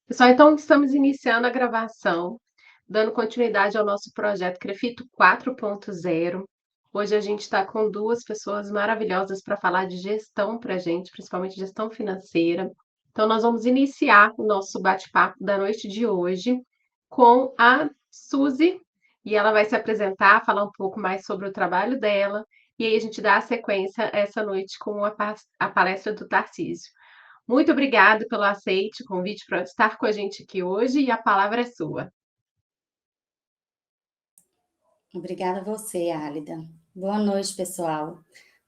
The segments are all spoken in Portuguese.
Pessoal, então estamos iniciando a gravação, dando continuidade ao nosso projeto Crefito 4.0. Hoje a gente está com duas pessoas maravilhosas para falar de gestão para a gente, principalmente gestão financeira. Então, nós vamos iniciar o nosso bate-papo da noite de hoje com a Suzy, e ela vai se apresentar, falar um pouco mais sobre o trabalho dela, e aí a gente dá a sequência essa noite com a palestra do Tarcísio. Muito obrigada pelo aceite, o convite para estar com a gente aqui hoje e a palavra é sua. Obrigada a você, Álida. Boa noite, pessoal.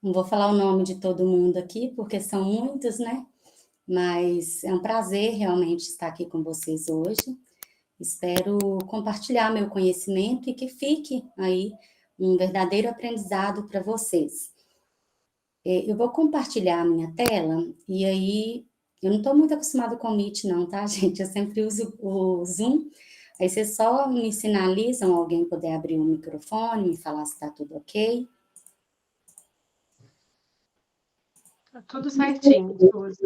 Não vou falar o nome de todo mundo aqui, porque são muitos, né? Mas é um prazer realmente estar aqui com vocês hoje. Espero compartilhar meu conhecimento e que fique aí um verdadeiro aprendizado para vocês. Eu vou compartilhar a minha tela e aí eu não estou muito acostumada com o Meet, não, tá, gente? Eu sempre uso o Zoom. Aí vocês só me sinalizam, alguém puder abrir o microfone, me falar se está tudo ok. Tá tudo certinho, Suzy.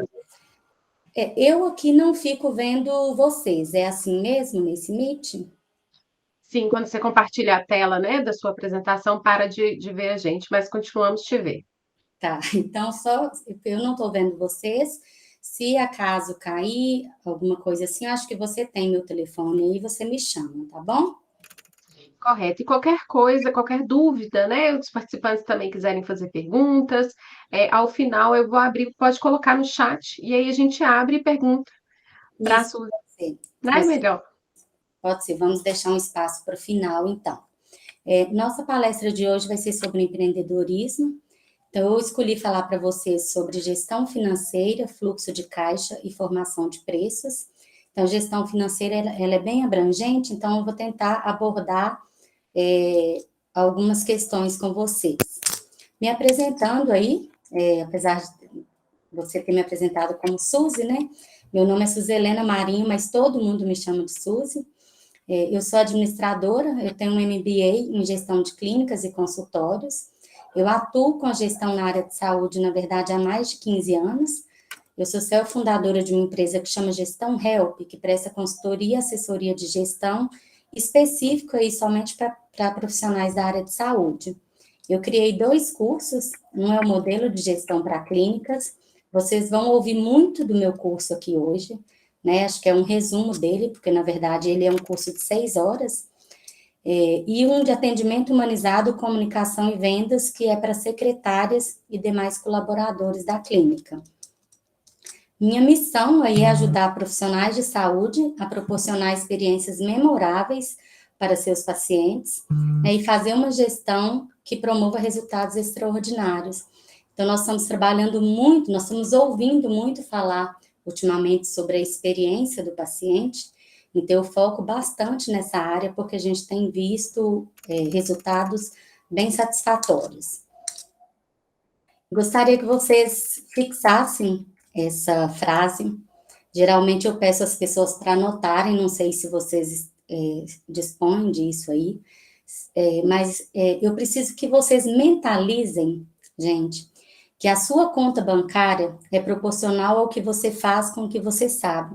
Eu aqui não fico vendo vocês, é assim mesmo nesse Meet? Sim, quando você compartilha a tela, né, da sua apresentação, para de ver a gente, mas continuamos te ver. Tá, então só, eu não estou vendo vocês. Se acaso cair alguma coisa assim, eu acho que você tem meu telefone aí, você me chama, tá bom? Correto. E qualquer coisa, qualquer dúvida, né? Os participantes também quiserem fazer perguntas, ao final eu vou abrir, pode colocar no chat, e aí a gente abre e pergunta para a Isso, Suzy, pode ser. né? Melhor. Pode ser, vamos deixar um espaço para o final, então. Nossa palestra de hoje vai ser sobre empreendedorismo. Então, eu escolhi falar para vocês sobre gestão financeira, fluxo de caixa e formação de preços. Então, gestão financeira, ela é bem abrangente, então eu vou tentar abordar algumas questões com vocês. Me apresentando aí, apesar de você ter me apresentado como Suzy, né? Meu nome é Suzelena Marinho, mas todo mundo me chama de Suzy. Eu sou administradora, eu tenho um MBA em gestão de clínicas e consultórios. Eu atuo com a gestão na área de saúde, na verdade, há mais de 15 anos. Eu sou fundadora de uma empresa que chama Gestão Help, que presta consultoria e assessoria de gestão específica aí somente para profissionais da área de saúde. Eu criei 2 cursos, um é o modelo de gestão para clínicas. Vocês vão ouvir muito do meu curso aqui hoje, né? Acho que é um resumo dele, porque na verdade ele é um curso de 6 horas. E um de atendimento humanizado, comunicação e vendas, que é para secretárias e demais colaboradores da clínica. Minha missão aí é ajudar profissionais de saúde a proporcionar experiências memoráveis para seus pacientes, né, e fazer uma gestão que promova resultados extraordinários. Então, nós estamos trabalhando muito, nós estamos ouvindo muito falar ultimamente sobre a experiência do paciente, então eu foco bastante nessa área, porque a gente tem visto resultados bem satisfatórios. Gostaria que vocês fixassem essa frase. Geralmente eu peço às pessoas para anotarem, não sei se vocês dispõem disso aí, mas eu preciso que vocês mentalizem, gente, que a sua conta bancária é proporcional ao que você faz com o que você sabe.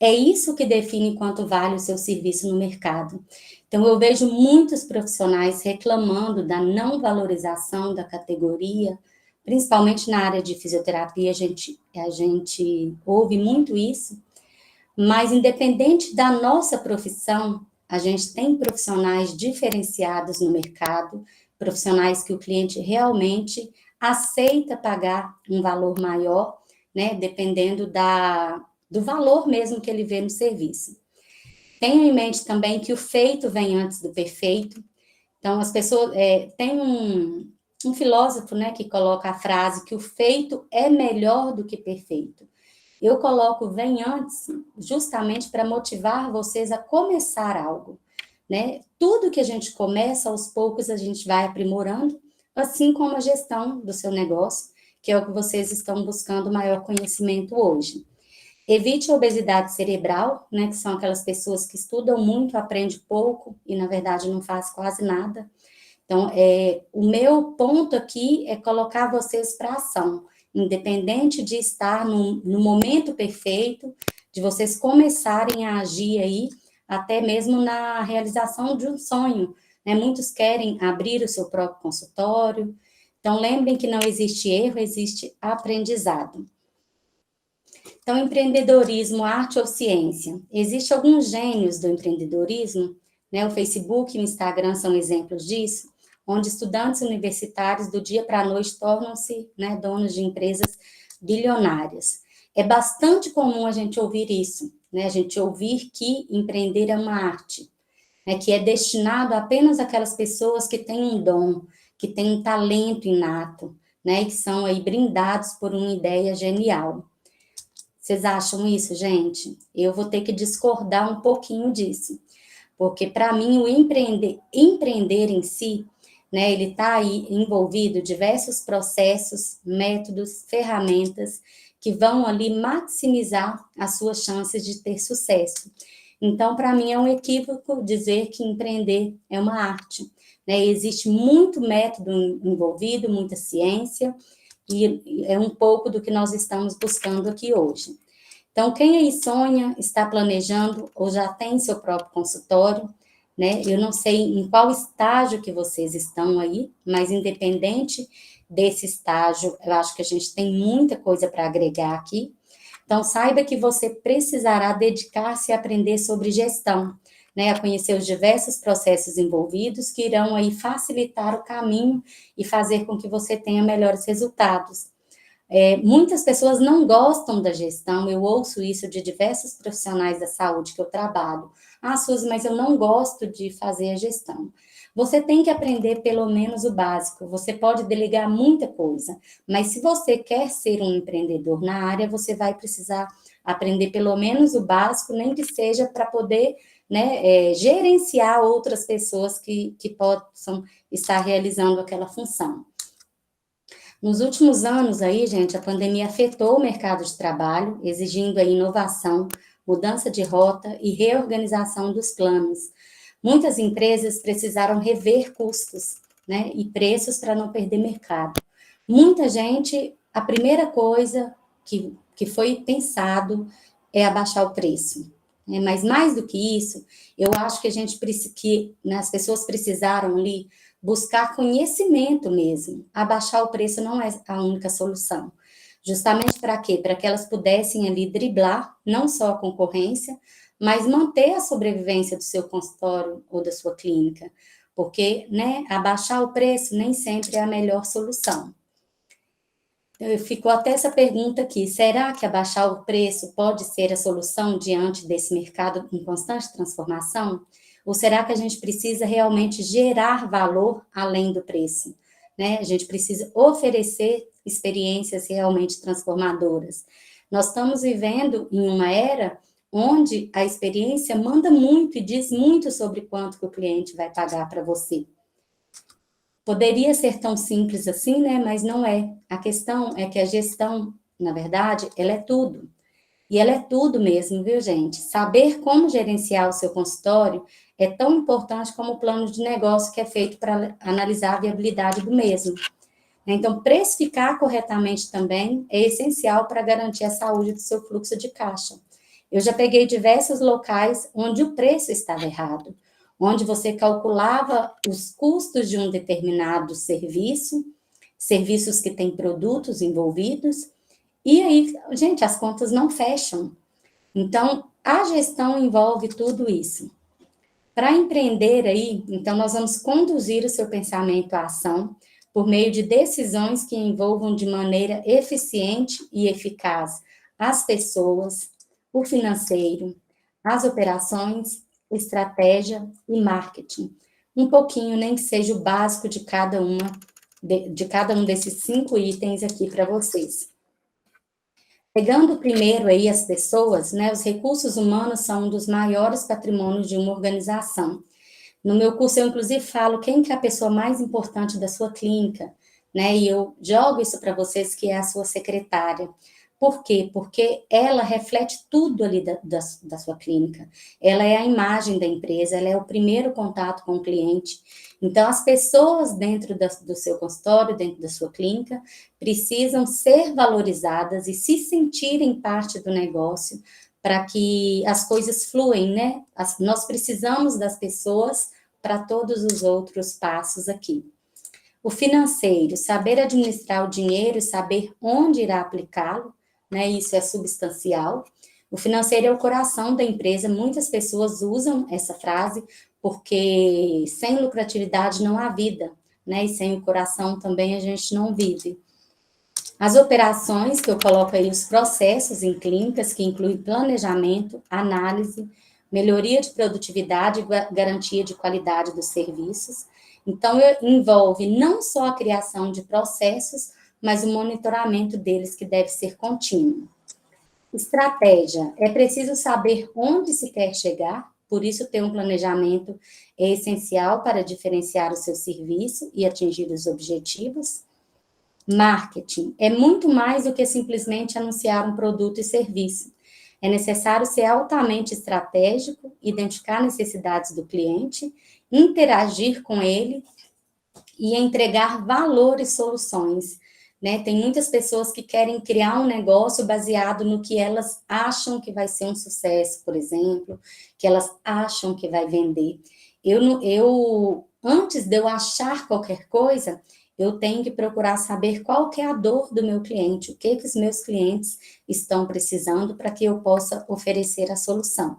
É isso que define quanto vale o seu serviço no mercado. Então, eu vejo muitos profissionais reclamando da não valorização da categoria, principalmente na área de fisioterapia, a gente ouve muito isso, mas independente da nossa profissão, a gente tem profissionais diferenciados no mercado, profissionais que o cliente realmente aceita pagar um valor maior, né, dependendo do valor mesmo que ele vê no serviço. Tenha em mente também que o feito vem antes do perfeito. Então, as pessoas... tem um filósofo, né, que coloca a frase que o feito é melhor do que perfeito. Eu coloco vem antes, justamente para motivar vocês a começar algo, né? Tudo que a gente começa, aos poucos a gente vai aprimorando, assim como a gestão do seu negócio, que é o que vocês estão buscando maior conhecimento hoje. Evite a obesidade cerebral, né, que são aquelas pessoas que estudam muito, aprendem pouco e, na verdade, não faz quase nada. Então, o meu ponto aqui é colocar vocês para ação, independente de estar no momento perfeito, de vocês começarem a agir aí, até mesmo na realização de um sonho, né? Muitos querem abrir o seu próprio consultório. Então, lembrem que não existe erro, existe aprendizado. Então, empreendedorismo, arte ou ciência? Existem alguns gênios do empreendedorismo, né? O Facebook e o Instagram são exemplos disso, onde estudantes universitários do dia para a noite tornam-se, né, donos de empresas bilionárias. É bastante comum a gente ouvir isso, né? A gente ouvir que empreender é uma arte, né, que é destinado apenas àquelas pessoas que têm um dom, que têm um talento inato, né, e que são aí brindados por uma ideia genial. Vocês acham isso, gente? Eu vou ter que discordar um pouquinho disso, porque para mim o empreender em si, né, ele está aí envolvido em diversos processos, métodos, ferramentas que vão ali maximizar as suas chances de ter sucesso. Então, para mim é um equívoco dizer que empreender é uma arte, né? Existe muito método envolvido, muita ciência, e é um pouco do que nós estamos buscando aqui hoje. Então, quem aí sonha, está planejando ou já tem seu próprio consultório, né? Eu não sei em qual estágio que vocês estão aí, mas independente desse estágio, eu acho que a gente tem muita coisa para agregar aqui. Então, saiba que você precisará dedicar-se a aprender sobre gestão, né? A conhecer os diversos processos envolvidos que irão aí facilitar o caminho e fazer com que você tenha melhores resultados. Muitas pessoas não gostam da gestão, eu ouço isso de diversos profissionais da saúde que eu trabalho. Ah, Suzy, mas eu não gosto de fazer a gestão. Você tem que aprender pelo menos o básico, você pode delegar muita coisa, mas se você quer ser um empreendedor na área, você vai precisar aprender pelo menos o básico, nem que seja para poder, né, gerenciar outras pessoas que possam estar realizando aquela função. Nos últimos anos aí, gente, a pandemia afetou o mercado de trabalho, exigindo a inovação, mudança de rota e reorganização dos planos. Muitas empresas precisaram rever custos, né, e preços para não perder mercado. Muita gente, a primeira coisa que foi pensado é abaixar o preço. Né? Mas mais do que isso, eu acho que né, as pessoas precisaram ali buscar conhecimento mesmo. Abaixar o preço não é a única solução. Justamente para quê? Para que elas pudessem ali driblar não só a concorrência, mas manter a sobrevivência do seu consultório ou da sua clínica. Porque, né, abaixar o preço nem sempre é a melhor solução. Ficou até essa pergunta aqui: será que abaixar o preço pode ser a solução diante desse mercado em constante transformação? Ou será que a gente precisa realmente gerar valor além do preço? Né? A gente precisa oferecer experiências realmente transformadoras. Nós estamos vivendo em uma era onde a experiência manda muito e diz muito sobre quanto que o cliente vai pagar para você. Poderia ser tão simples assim, né? Mas não é. A questão é que a gestão, na verdade, ela é tudo. E ela é tudo mesmo, viu, gente? Saber como gerenciar o seu consultório é tão importante como o plano de negócio que é feito para analisar a viabilidade do mesmo. Então, precificar corretamente também é essencial para garantir a saúde do seu fluxo de caixa. Eu já peguei diversos locais onde o preço estava errado, onde você calculava os custos de um determinado serviço, serviços que têm produtos envolvidos, e aí, gente, as contas não fecham. Então, a gestão envolve tudo isso. Para empreender aí, então nós vamos conduzir o seu pensamento à ação por meio de decisões que envolvam de maneira eficiente e eficaz as pessoas, o financeiro, as operações, estratégia e marketing. Um pouquinho, nem que seja o básico de cada um desses 5 itens aqui para vocês. Pegando primeiro aí as pessoas, né, os recursos humanos são um dos maiores patrimônios de uma organização. No meu curso, eu inclusive falo quem que é a pessoa mais importante da sua clínica, né? E eu jogo isso para vocês, que é a sua secretária. Por quê? Porque ela reflete tudo ali da sua clínica. Ela é a imagem da empresa, ela é o primeiro contato com o cliente. Então, as pessoas dentro do seu consultório, dentro da sua clínica, precisam ser valorizadas e se sentirem parte do negócio para que as coisas fluem, né? Nós precisamos das pessoas para todos os outros passos aqui. O financeiro, saber administrar o dinheiro e saber onde irá aplicá-lo, né? Isso é substancial. O financeiro é o coração da empresa. Muitas pessoas usam essa frase porque sem lucratividade não há vida, né? E sem o coração também a gente não vive. As operações, que eu coloco aí os processos em clínicas, que incluem planejamento, análise, melhoria de produtividade e garantia de qualidade dos serviços. Então, envolve não só a criação de processos, mas o monitoramento deles, que deve ser contínuo. Estratégia. É preciso saber onde se quer chegar, por isso ter um planejamento é essencial para diferenciar o seu serviço e atingir os objetivos. Marketing é muito mais do que simplesmente anunciar um produto e serviço. É necessário ser altamente estratégico, identificar necessidades do cliente, interagir com ele e entregar valor e soluções. Né? Tem muitas pessoas que querem criar um negócio baseado no que elas acham que vai ser um sucesso, por exemplo, que elas acham que vai vender. Antes de eu achar qualquer coisa, eu tenho que procurar saber qual que é a dor do meu cliente, o que os meus clientes estão precisando para que eu possa oferecer a solução.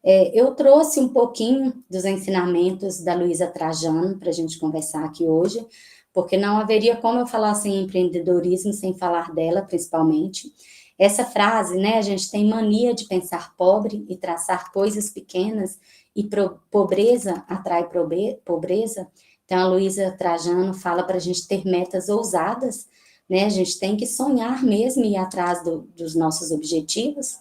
Eu trouxe um pouquinho dos ensinamentos da Luísa Trajano para a gente conversar aqui hoje, porque não haveria como eu falar sem empreendedorismo, sem falar dela, principalmente. Essa frase, né, a gente tem mania de pensar pobre e traçar coisas pequenas, e pobreza atrai pobreza. Então, a Luísa Trajano fala para a gente ter metas ousadas, né, a gente tem que sonhar mesmo e ir atrás dos nossos objetivos.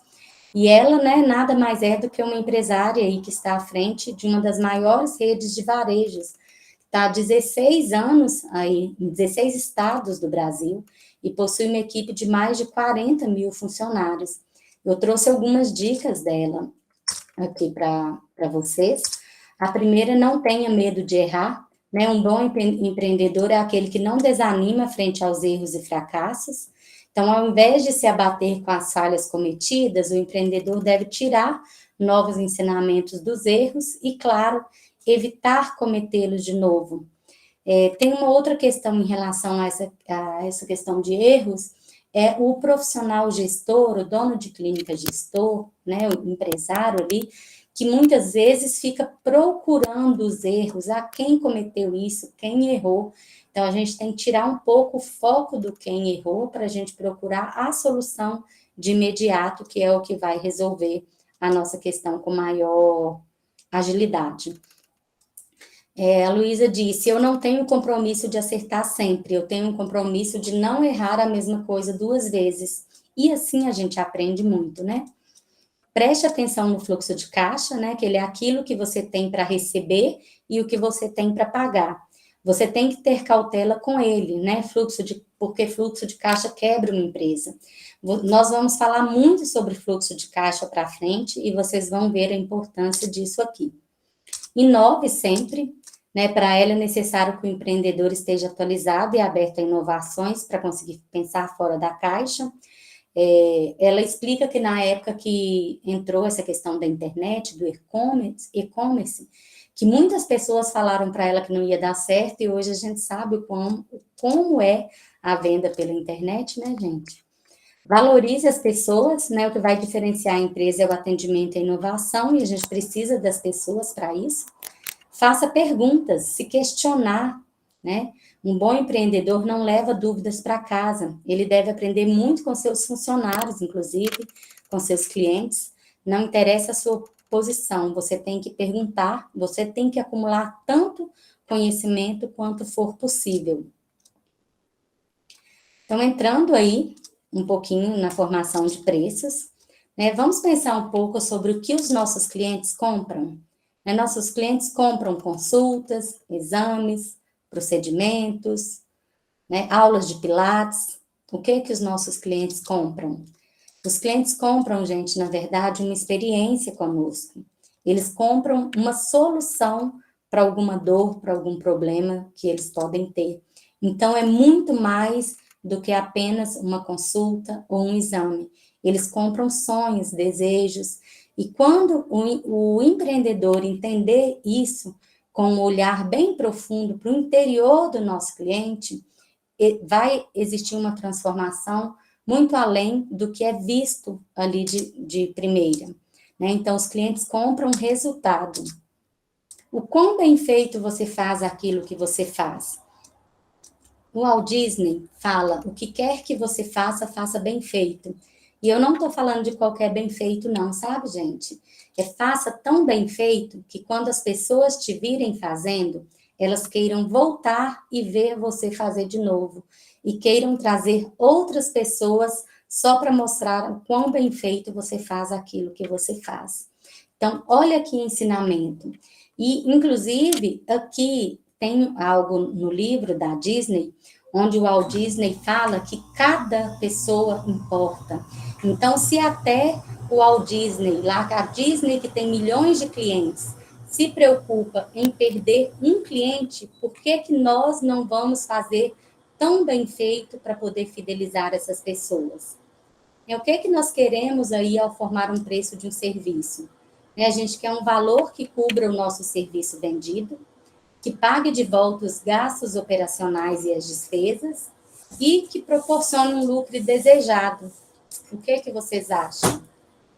E ela, né, nada mais é do que uma empresária aí que está à frente de uma das maiores redes de varejos. Está há 16 anos aí, em 16 estados do Brasil, e possui uma equipe de mais de 40 mil funcionários. Eu trouxe algumas dicas dela aqui para vocês. A primeira, não tenha medo de errar, né? Um bom empreendedor é aquele que não desanima frente aos erros e fracassos. Então, ao invés de se abater com as falhas cometidas, o empreendedor deve tirar novos ensinamentos dos erros e, claro, evitar cometê-los de novo. Tem uma outra questão em relação a essa questão de erros, é o profissional gestor, o dono de clínica gestor, né, o empresário ali, que muitas vezes fica procurando os erros, quem cometeu isso, quem errou. Então, a gente tem que tirar um pouco o foco do quem errou para a gente procurar a solução de imediato, que é o que vai resolver a nossa questão com maior agilidade. A Luísa disse, eu não tenho compromisso de acertar sempre, eu tenho um compromisso de não errar a mesma coisa 2 vezes. E assim a gente aprende muito, né? Preste atenção no fluxo de caixa, né? Que ele é aquilo que você tem para receber e o que você tem para pagar. Você tem que ter cautela com ele, né? Porque fluxo de caixa quebra uma empresa. Nós vamos falar muito sobre fluxo de caixa para frente e vocês vão ver a importância disso aqui. Inove sempre, né? Para ela é necessário que o empreendedor esteja atualizado e aberto a inovações para conseguir pensar fora da caixa. Ela explica que na época que entrou essa questão da internet, do e-commerce, que muitas pessoas falaram para ela que não ia dar certo, e hoje a gente sabe como é a venda pela internet, né, gente? Valorize as pessoas, né? O que vai diferenciar a empresa é o atendimento e a inovação, e a gente precisa das pessoas para isso. Faça perguntas, se questionar, né? Um bom empreendedor não leva dúvidas para casa, ele deve aprender muito com seus funcionários, inclusive, com seus clientes. Não interessa a sua posição, você tem que perguntar, você tem que acumular tanto conhecimento quanto for possível. Então, entrando aí um pouquinho na formação de preços, né? Vamos pensar um pouco sobre o que os nossos clientes compram. Nossos clientes compram consultas, exames, procedimentos, né, aulas de pilates. O que os nossos clientes compram? Os clientes compram, gente, na verdade, uma experiência conosco. Eles compram uma solução para alguma dor, para algum problema que eles podem ter. Então, é muito mais do que apenas uma consulta ou um exame. eles compram sonhos, desejos, e quando o empreendedor entender isso com um olhar bem profundo para o interior do nosso cliente, vai existir uma transformação muito além do que é visto ali de primeira, né? Então, os clientes compram resultado. O quão bem feito você faz aquilo que você faz? O Walt Disney fala, o que quer que você faça, faça bem feito. E eu não estou falando de qualquer bem feito, não, sabe, gente? Faça tão bem feito que quando as pessoas te virem fazendo, elas queiram voltar e ver você fazer de novo. E queiram trazer outras pessoas só para mostrar o quão bem feito você faz aquilo que você faz. Então, olha que ensinamento. E, inclusive, aqui tem algo no livro da Disney, onde o Walt Disney fala que cada pessoa importa. Então, se até o Walt Disney, lá a Disney que tem milhões de clientes, se preocupa em perder um cliente, por que que nós não vamos fazer tão bem feito para poder fidelizar essas pessoas? O que que nós queremos aí ao formar um preço de um serviço? A gente quer um valor que cubra o nosso serviço vendido, que pague de volta os gastos operacionais e as despesas e que proporcione um lucro desejado. O que que vocês acham?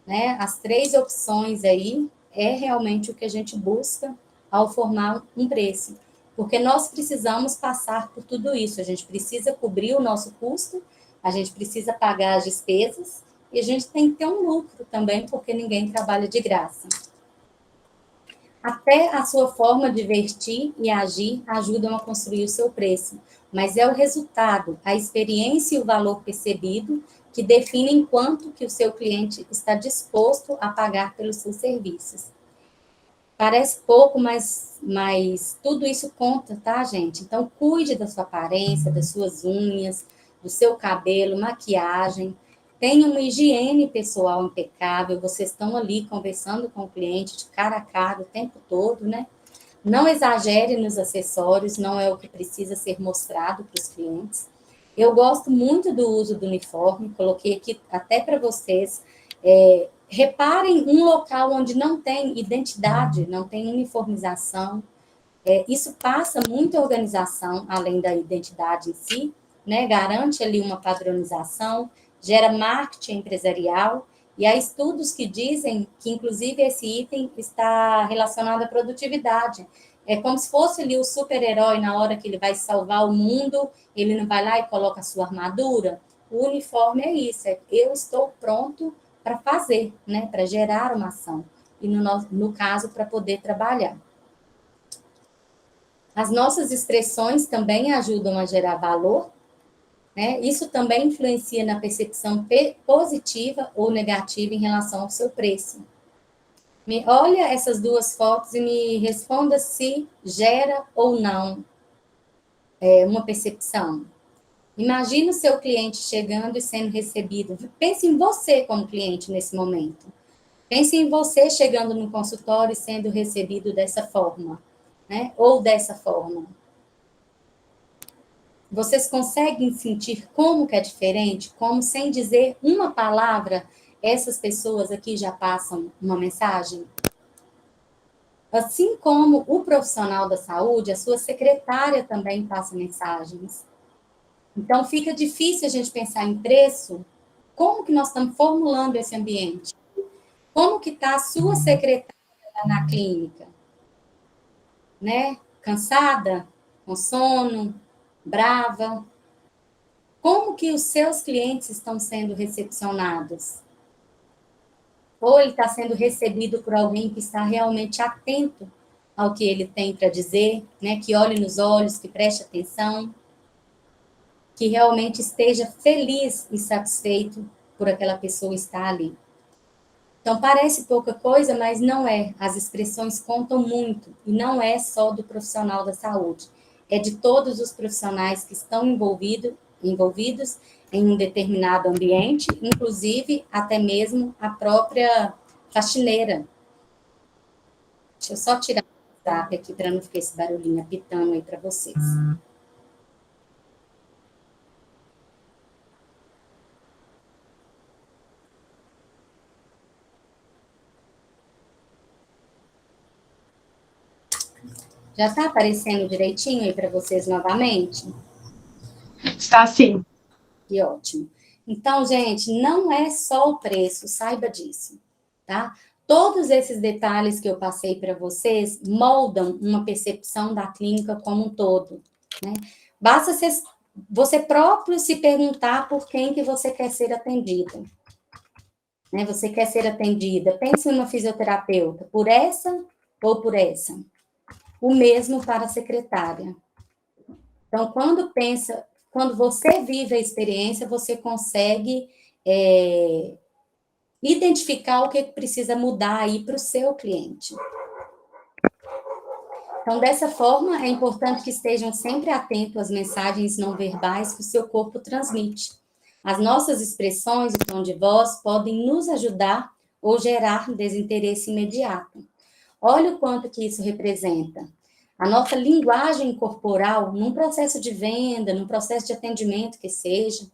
Né? As três opções aí é realmente o que a gente busca ao formar um preço, porque nós precisamos passar por tudo isso, a gente precisa cobrir o nosso custo, a gente precisa pagar as despesas e a gente tem que ter um lucro também, porque ninguém trabalha de graça. Até a sua forma de vestir e agir ajudam a construir o seu preço, mas é o resultado, a experiência e o valor percebido que definem quanto que o seu cliente está disposto a pagar pelos seus serviços. Parece pouco, mas tudo isso conta, tá, gente? Então, cuide da sua aparência, das suas unhas, do seu cabelo, maquiagem. Tenha uma higiene pessoal impecável. Vocês estão ali conversando com o cliente de cara a cara o tempo todo, né? Não exagere nos acessórios, não é o que precisa ser mostrado para os clientes. Eu gosto muito do uso do uniforme, coloquei aqui até para vocês. Reparem um local onde não tem identidade, não tem uniformização. Isso passa muita organização, além da identidade em si, né? Garante ali uma padronização, gera marketing empresarial, e há estudos que dizem que, inclusive, esse item está relacionado à produtividade. É como se fosse ali o super-herói, na hora que ele vai salvar o mundo, ele não vai lá e coloca a sua armadura. O uniforme é isso, eu estou pronto para fazer, né? Para gerar uma ação. E, no caso, para poder trabalhar. As nossas expressões também ajudam a gerar valor, né? Isso também influencia na percepção positiva ou negativa em relação ao seu preço. Olha essas duas fotos e me responda se gera ou não uma percepção. Imagina o seu cliente chegando e sendo recebido. Pense em você como cliente nesse momento. Pense em você chegando no consultório e sendo recebido dessa forma, né? Ou dessa forma. Vocês conseguem sentir como que é diferente? Como, sem dizer uma palavra, essas pessoas aqui já passam uma mensagem? Assim como o profissional da saúde, a sua secretária também passa mensagens. Então, fica difícil a gente pensar em preço. Como que nós estamos formulando esse ambiente? Como que está a sua secretária na clínica? Né? Cansada? Com sono? Brava? Como que os seus clientes estão sendo recepcionados? Ou ele está sendo recebido por alguém que está realmente atento ao que ele tem para dizer, né? Que olhe nos olhos, que preste atenção, que realmente esteja feliz e satisfeito por aquela pessoa estar ali. Então, parece pouca coisa, mas não é. As expressões contam muito, e não é só do profissional da saúde. É de todos os profissionais que estão envolvidos em um determinado ambiente, inclusive até mesmo a própria faxineira. Deixa eu só tirar o WhatsApp aqui para não ficar esse barulhinho apitando aí para vocês. Já está aparecendo direitinho aí para vocês novamente? Está sim. Que ótimo. Então, gente, não é só o preço, saiba disso, tá? Todos esses detalhes que eu passei para vocês moldam uma percepção da clínica como um todo, né? Basta você próprio se perguntar por quem que você quer ser atendida, né? Você quer ser atendida, pense numa fisioterapeuta, por essa ou por essa? O mesmo para a secretária. Então, quando você vive a experiência, você consegue identificar o que precisa mudar aí para o seu cliente. Então, dessa forma, é importante que estejam sempre atentos às mensagens não verbais que o seu corpo transmite. As nossas expressões, o tom de voz, podem nos ajudar ou gerar desinteresse imediato. Olha o quanto que isso representa. A nossa linguagem corporal, num processo de venda, num processo de atendimento que seja,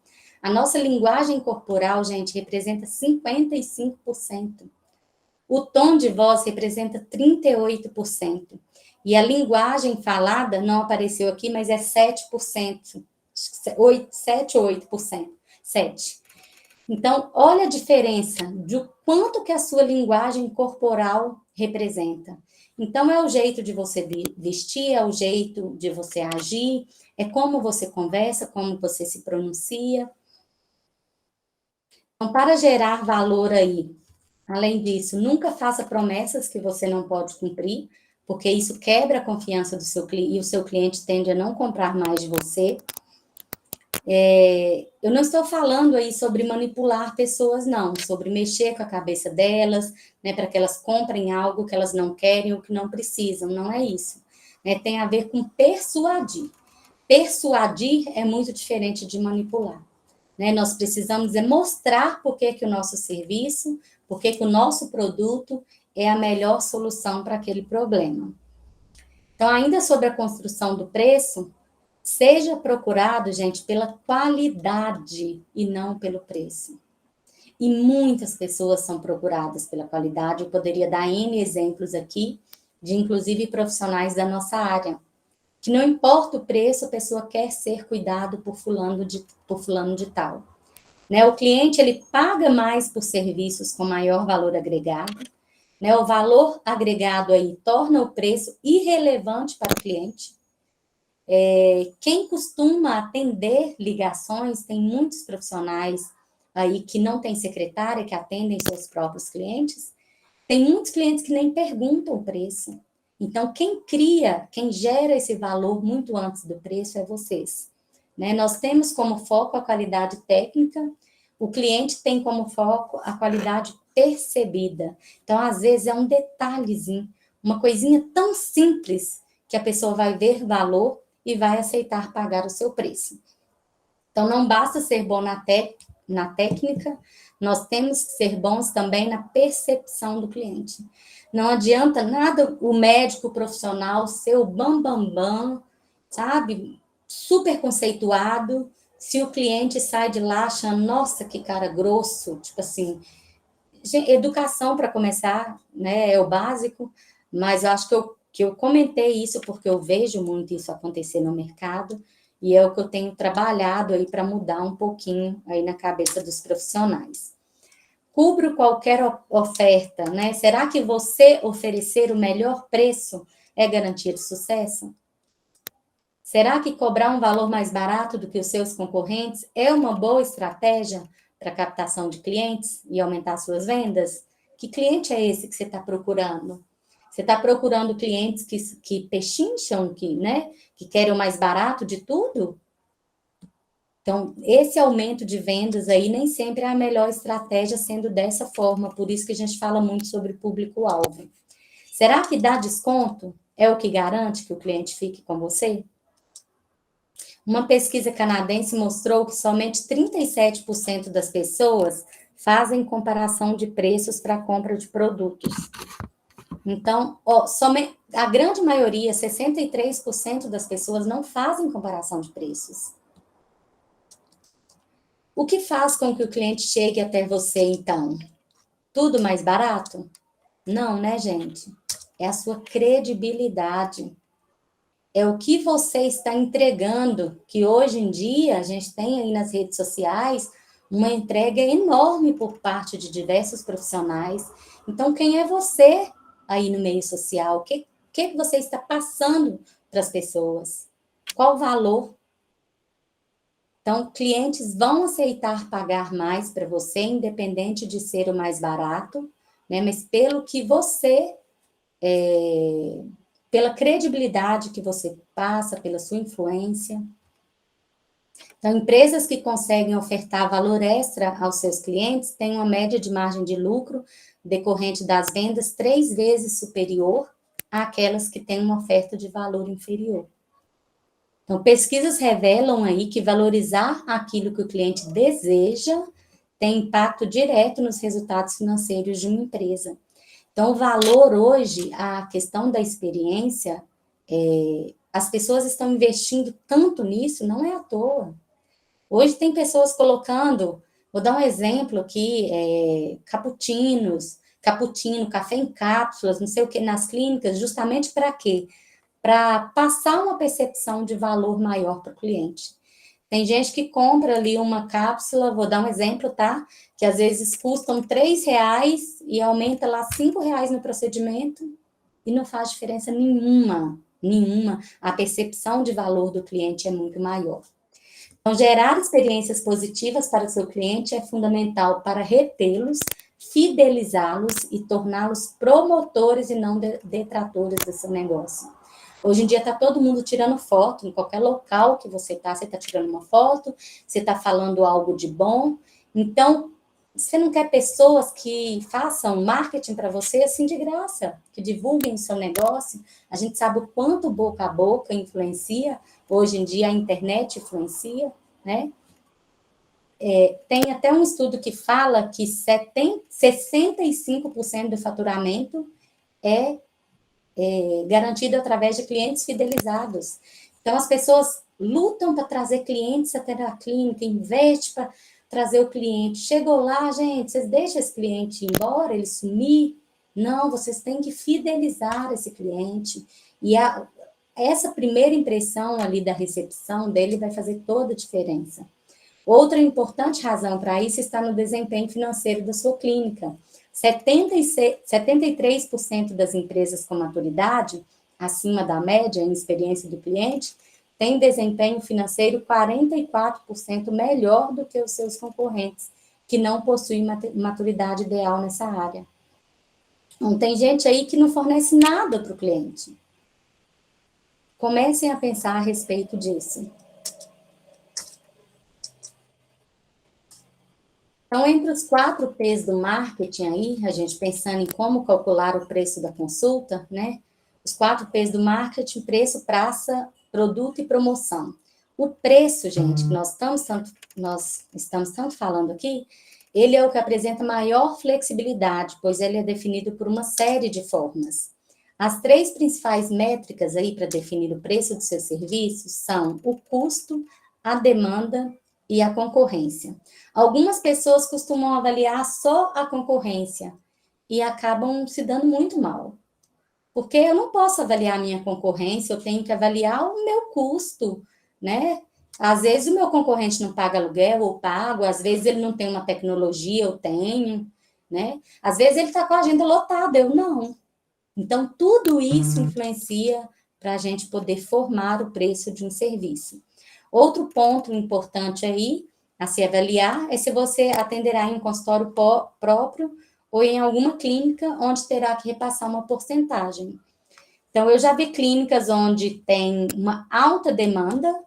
a nossa linguagem corporal, gente, representa 55%. O tom de voz representa 38%. E a linguagem falada, não apareceu aqui, mas é 7%. 7 ou 8%. 7%. Então, olha a diferença de quanto que a sua linguagem corporal representa. Então, é o jeito de você vestir, é o jeito de você agir, é como você conversa, como você se pronuncia. Então, para gerar valor aí, além disso, nunca faça promessas que você não pode cumprir, porque isso quebra a confiança do seu cliente e o seu cliente tende a não comprar mais de você. Eu não estou falando aí sobre manipular pessoas, não, sobre mexer com a cabeça delas, né, para que elas comprem algo que elas não querem ou que não precisam, não é isso. Né, tem a ver com persuadir. Persuadir é muito diferente de manipular. Né? Nós precisamos mostrar por que o nosso serviço, por que o nosso produto é a melhor solução para aquele problema. Então, ainda sobre a construção do preço, seja procurado, gente, pela qualidade e não pelo preço. E muitas pessoas são procuradas pela qualidade. Eu poderia dar N exemplos aqui, de inclusive profissionais da nossa área, que não importa o preço, a pessoa quer ser cuidado por fulano de tal. Né? O cliente, ele paga mais por serviços com maior valor agregado, né? O valor agregado aí torna o preço irrelevante para o cliente. Quem costuma atender ligações, tem muitos profissionais aí que não têm secretária, que atendem seus próprios clientes, tem muitos clientes que nem perguntam o preço. Então, quem gera esse valor muito antes do preço é vocês. Né? Nós temos como foco a qualidade técnica, o cliente tem como foco a qualidade percebida. Então, às vezes, é um detalhezinho, uma coisinha tão simples que a pessoa vai ver valor e vai aceitar pagar o seu preço. Então, não basta ser bom na técnica, nós temos que ser bons também na percepção do cliente. Não adianta nada o médico profissional ser o bam, sabe? Super conceituado, se o cliente sai de lá achando, nossa, que cara grosso, tipo assim, educação para começar, né, é o básico, mas eu acho que eu comentei isso porque eu vejo muito isso acontecer no mercado e é o que eu tenho trabalhado aí para mudar um pouquinho aí na cabeça dos profissionais. Cubro qualquer oferta, né? Será que você oferecer o melhor preço é garantia de sucesso? Será que cobrar um valor mais barato do que os seus concorrentes é uma boa estratégia para captação de clientes e aumentar suas vendas? Que cliente é esse que você está procurando? Você está procurando clientes que pechincham, que querem o mais barato de tudo? Então, esse aumento de vendas aí nem sempre é a melhor estratégia sendo dessa forma, por isso que a gente fala muito sobre público-alvo. Será que dar desconto é o que garante que o cliente fique com você? Uma pesquisa canadense mostrou que somente 37% das pessoas fazem comparação de preços para a compra de produtos. Então, a grande maioria, 63% das pessoas não fazem comparação de preços. O que faz com que o cliente chegue até você, então? Tudo mais barato? Não, né, gente? É a sua credibilidade. é o que você está entregando, que hoje em dia a gente tem aí nas redes sociais uma entrega enorme por parte de diversos profissionais. Então, quem é você aí no meio social? O que você está passando para as pessoas? Qual o valor? Então, clientes vão aceitar pagar mais para você, independente de ser o mais barato, né? Mas pelo que você pela credibilidade que você passa, pela sua influência. Então, empresas que conseguem ofertar valor extra aos seus clientes têm uma média de margem de lucro decorrente das vendas 3 vezes superior àquelas que têm uma oferta de valor inferior. Então, pesquisas revelam aí que valorizar aquilo que o cliente deseja tem impacto direto nos resultados financeiros de uma empresa. Então, o valor hoje, a questão da experiência, as pessoas estão investindo tanto nisso, não é à toa. Hoje tem pessoas colocando, vou dar um exemplo aqui, cappuccino, café em cápsulas, não sei o que, nas clínicas, justamente para quê? Para passar uma percepção de valor maior para o cliente. Tem gente que compra ali uma cápsula, vou dar um exemplo, tá? Que às vezes custam R$ 3 e aumenta lá R$ 5 no procedimento e não faz diferença nenhuma, nenhuma. A percepção de valor do cliente é muito maior. Então, gerar experiências positivas para o seu cliente é fundamental para retê-los, fidelizá-los e torná-los promotores e não detratores do seu negócio. Hoje em dia está todo mundo tirando foto, em qualquer local que você está tirando uma foto, você está falando algo de bom. Então, você não quer pessoas que façam marketing para você assim de graça, que divulguem o seu negócio. A gente sabe o quanto boca a boca influencia, hoje em dia a internet influencia, né? Tem até um estudo que fala que 65% do faturamento é garantido através de clientes fidelizados. Então, as pessoas lutam para trazer clientes até a clínica, investe para trazer o cliente. Chegou lá, gente, vocês deixam esse cliente ir embora, ele sumir? Não, vocês têm que fidelizar esse cliente. E essa primeira impressão ali da recepção dele vai fazer toda a diferença. Outra importante razão para isso está no desempenho financeiro da sua clínica. 73% das empresas com maturidade, acima da média em experiência do cliente, têm desempenho financeiro 44% melhor do que os seus concorrentes, que não possuem maturidade ideal nessa área. Então, tem gente aí que não fornece nada para o cliente. Comecem a pensar a respeito disso. Então, entre os 4 P's do marketing aí, a gente pensando em como calcular o preço da consulta, né? Os 4 P's do marketing: preço, praça, produto e promoção. O preço, gente, que nós estamos tanto falando aqui, ele é o que apresenta maior flexibilidade, pois ele é definido por uma série de formas. As 3 principais métricas aí para definir o preço dos seus serviços são o custo, a demanda e a concorrência. Algumas pessoas costumam avaliar só a concorrência e acabam se dando muito mal. Porque eu não posso avaliar a minha concorrência, eu tenho que avaliar o meu custo, né? Às vezes o meu concorrente não paga aluguel, eu pago, às vezes ele não tem uma tecnologia, eu tenho, né? Às vezes ele está com a agenda lotada, eu não. Então, tudo isso influencia para a gente poder formar o preço de um serviço. Outro ponto importante aí a se avaliar é se você atenderá em um consultório próprio ou em alguma clínica onde terá que repassar uma porcentagem. Então, eu já vi clínicas onde tem uma alta demanda,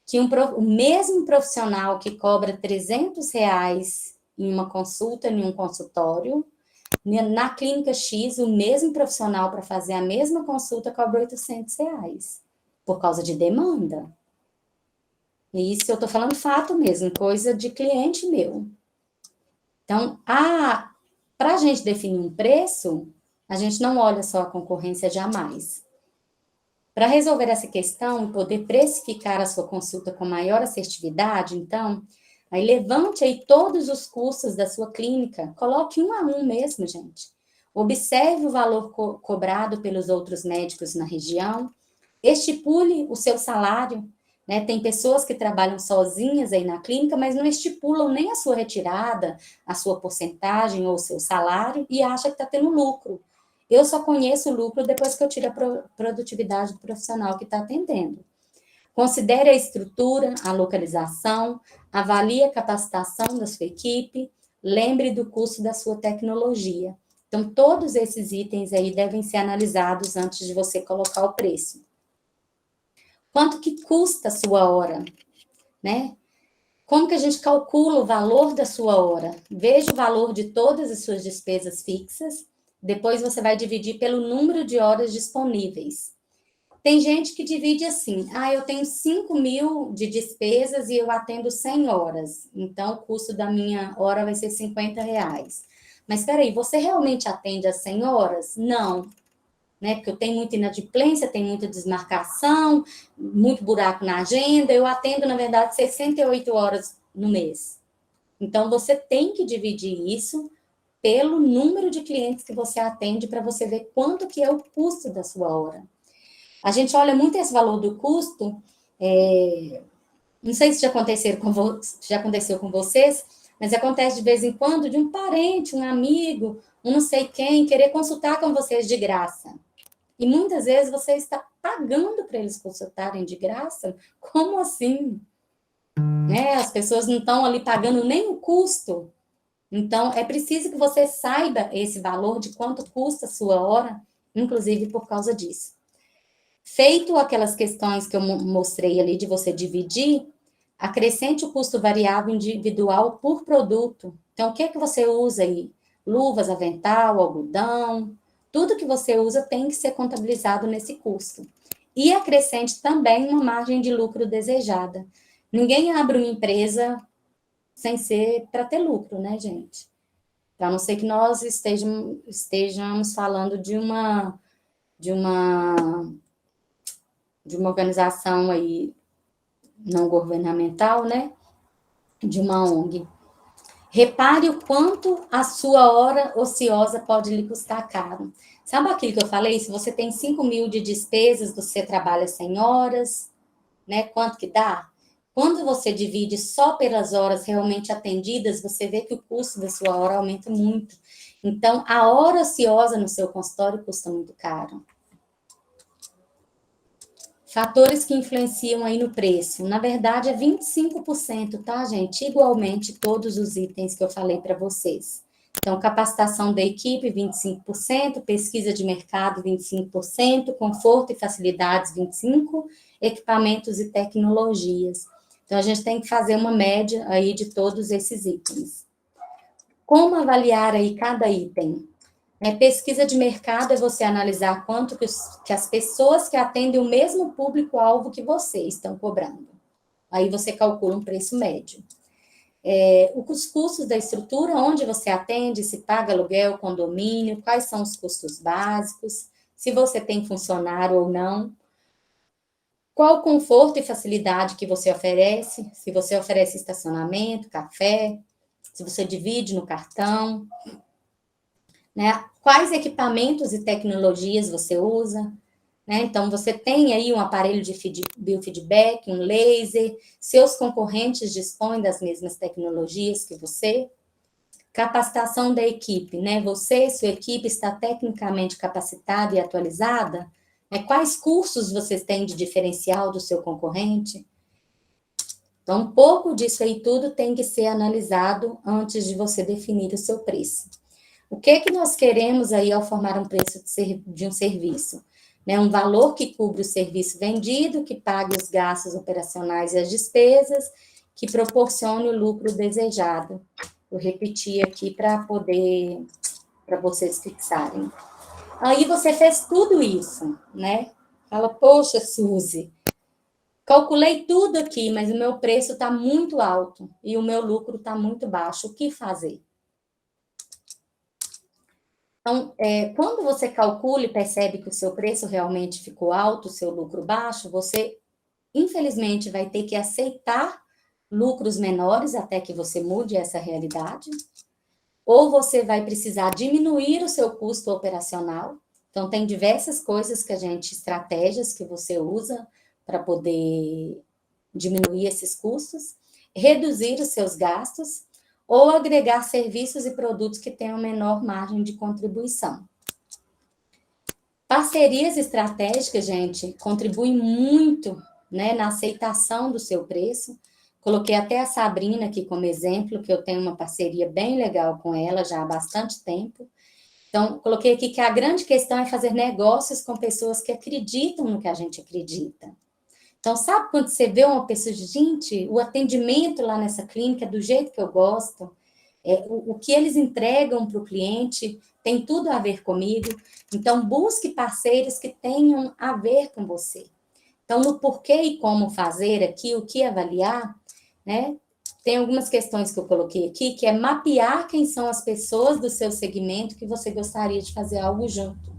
que o mesmo profissional que cobra R$ 300 em uma consulta, em um consultório, na clínica X, o mesmo profissional para fazer a mesma consulta cobra R$ 800, por causa de demanda. E isso eu estou falando fato mesmo, coisa de cliente meu. Então, para a gente definir um preço, a gente não olha só a concorrência jamais. Para resolver essa questão e poder precificar a sua consulta com maior assertividade, então, aí levante aí todos os custos da sua clínica, coloque um a um mesmo, gente. Observe o valor cobrado pelos outros médicos na região, Estipule o seu salário, né? Tem pessoas que trabalham sozinhas aí na clínica, mas não estipulam nem a sua retirada, a sua porcentagem ou o seu salário e acha que está tendo lucro. Eu só conheço o lucro depois que eu tiro a produtividade do profissional que está atendendo. Considere a estrutura, a localização, avalie a capacitação da sua equipe, lembre do custo da sua tecnologia. Então, todos esses itens aí devem ser analisados antes de você colocar o preço. Quanto que custa a sua hora, né? Como que a gente calcula o valor da sua hora? Veja o valor de todas as suas despesas fixas, depois você vai dividir pelo número de horas disponíveis. Tem gente que divide assim, eu tenho 5.000 de despesas e eu atendo 100 horas, então o custo da minha hora vai ser R$ 50. Mas espera aí, você realmente atende as 100 horas? Não, né? Porque eu tenho muita inadimplência, tenho muita desmarcação, muito buraco na agenda, eu atendo, na verdade, 68 horas no mês. Então, você tem que dividir isso pelo número de clientes que você atende para você ver quanto que é o custo da sua hora. A gente olha muito esse valor do custo, não sei se já aconteceu com vocês, mas acontece de vez em quando de um parente, um amigo, um não sei quem, querer consultar com vocês de graça. E muitas vezes você está pagando para eles consultarem de graça. Como assim? Né? As pessoas não estão ali pagando nem o custo. Então, é preciso que você saiba esse valor de quanto custa a sua hora, inclusive por causa disso. Feito aquelas questões que eu mostrei ali de você dividir, acrescente o custo variável individual por produto. Então, o que é que você usa aí? Luvas, avental, algodão, tudo que você usa tem que ser contabilizado nesse custo. E acrescente também uma margem de lucro desejada. Ninguém abre uma empresa sem ser para ter lucro, né, gente? A não ser que nós estejamos falando de uma organização aí não governamental, né? De uma ONG. Repare o quanto a sua hora ociosa pode lhe custar caro. Sabe aquilo que eu falei? Se você tem 5.000 de despesas, você trabalha 100 horas, né? Quanto que dá? Quando você divide só pelas horas realmente atendidas, você vê que o custo da sua hora aumenta muito. Então, a hora ociosa no seu consultório custa muito caro. Fatores que influenciam aí no preço. Na verdade, é 25%, tá, gente? Igualmente todos os itens que eu falei para vocês. Então, capacitação da equipe, 25%, pesquisa de mercado, 25%, conforto e facilidades, 25%, equipamentos e tecnologias. Então, a gente tem que fazer uma média aí de todos esses itens. Como avaliar aí cada item? Pesquisa de mercado é você analisar quanto que as pessoas que atendem o mesmo público-alvo que você estão cobrando. Aí você calcula um preço médio. Os custos da estrutura, onde você atende, se paga aluguel, condomínio, quais são os custos básicos, se você tem funcionário ou não, qual o conforto e facilidade que você oferece, se você oferece estacionamento, café, se você divide no cartão, né? Quais equipamentos e tecnologias você usa, né? Então, você tem aí um aparelho de biofeedback, um laser, seus concorrentes dispõem das mesmas tecnologias que você. Capacitação da equipe, né? Você, sua equipe está tecnicamente capacitada e atualizada? Quais cursos vocês têm de diferencial do seu concorrente? Então, um pouco disso aí tudo tem que ser analisado antes de você definir o seu preço. O que é que nós queremos aí ao formar um preço de um serviço? Um valor que cubra o serviço vendido, que pague os gastos operacionais e as despesas, que proporcione o lucro desejado. Eu repeti aqui para vocês fixarem. Aí você fez tudo isso, né? Fala, poxa, Suzy, calculei tudo aqui, mas o meu preço está muito alto e o meu lucro está muito baixo. O que fazer? Então, quando você calcula e percebe que o seu preço realmente ficou alto, o seu lucro baixo, você, infelizmente, vai ter que aceitar lucros menores até que você mude essa realidade, ou você vai precisar diminuir o seu custo operacional. Então, tem diversas coisas que estratégias que você usa para poder diminuir esses custos, reduzir os seus gastos ou agregar serviços e produtos que tenham menor margem de contribuição. Parcerias estratégicas, gente, contribuem muito, né, na aceitação do seu preço. Coloquei até a Sabrina aqui como exemplo, que eu tenho uma parceria bem legal com ela já há bastante tempo. Então, coloquei aqui que a grande questão é fazer negócios com pessoas que acreditam no que a gente acredita. Então, sabe quando você vê uma pessoa, gente, o atendimento lá nessa clínica é do jeito que eu gosto, o que eles entregam para o cliente tem tudo a ver comigo. Então, busque parceiros que tenham a ver com você. Então, no porquê e como fazer aqui, o que avaliar, né? Tem algumas questões que eu coloquei aqui, que é mapear quem são as pessoas do seu segmento que você gostaria de fazer algo junto.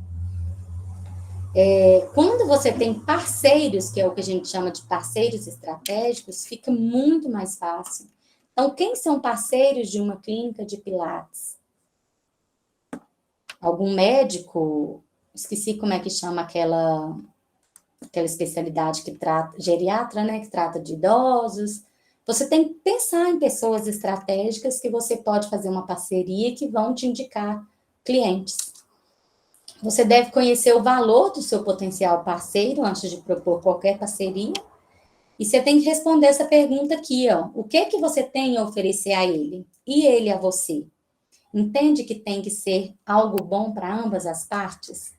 Quando você tem parceiros, que é o que a gente chama de parceiros estratégicos, fica muito mais fácil. Então, quem são parceiros de uma clínica de Pilates? Algum médico, esqueci como é que chama aquela especialidade que trata, geriatra, né, que trata de idosos. Você tem que pensar em pessoas estratégicas que você pode fazer uma parceria que vão te indicar clientes. Você deve conhecer o valor do seu potencial parceiro antes de propor qualquer parceria. E você tem que responder essa pergunta aqui, ó. O que que você tem a oferecer a ele? E ele a você? Entende que tem que ser algo bom para ambas as partes?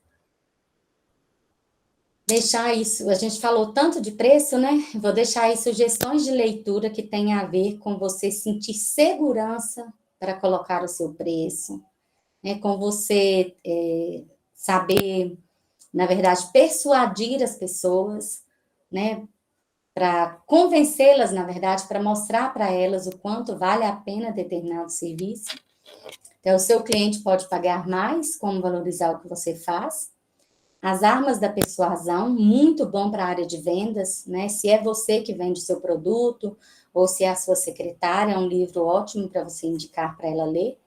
Deixar isso, a gente falou tanto de preço, né? Vou deixar aí sugestões de leitura que tem a ver com você sentir segurança para colocar o seu preço, né? Com você saber, na verdade, persuadir as pessoas, né? Para convencê-las, na verdade, para mostrar para elas o quanto vale a pena determinado serviço. Então, o seu cliente pode pagar mais, como valorizar o que você faz. As armas da persuasão, muito bom para a área de vendas, né? Se é você que vende o seu produto, ou se é a sua secretária, é um livro ótimo para você indicar para ela ler.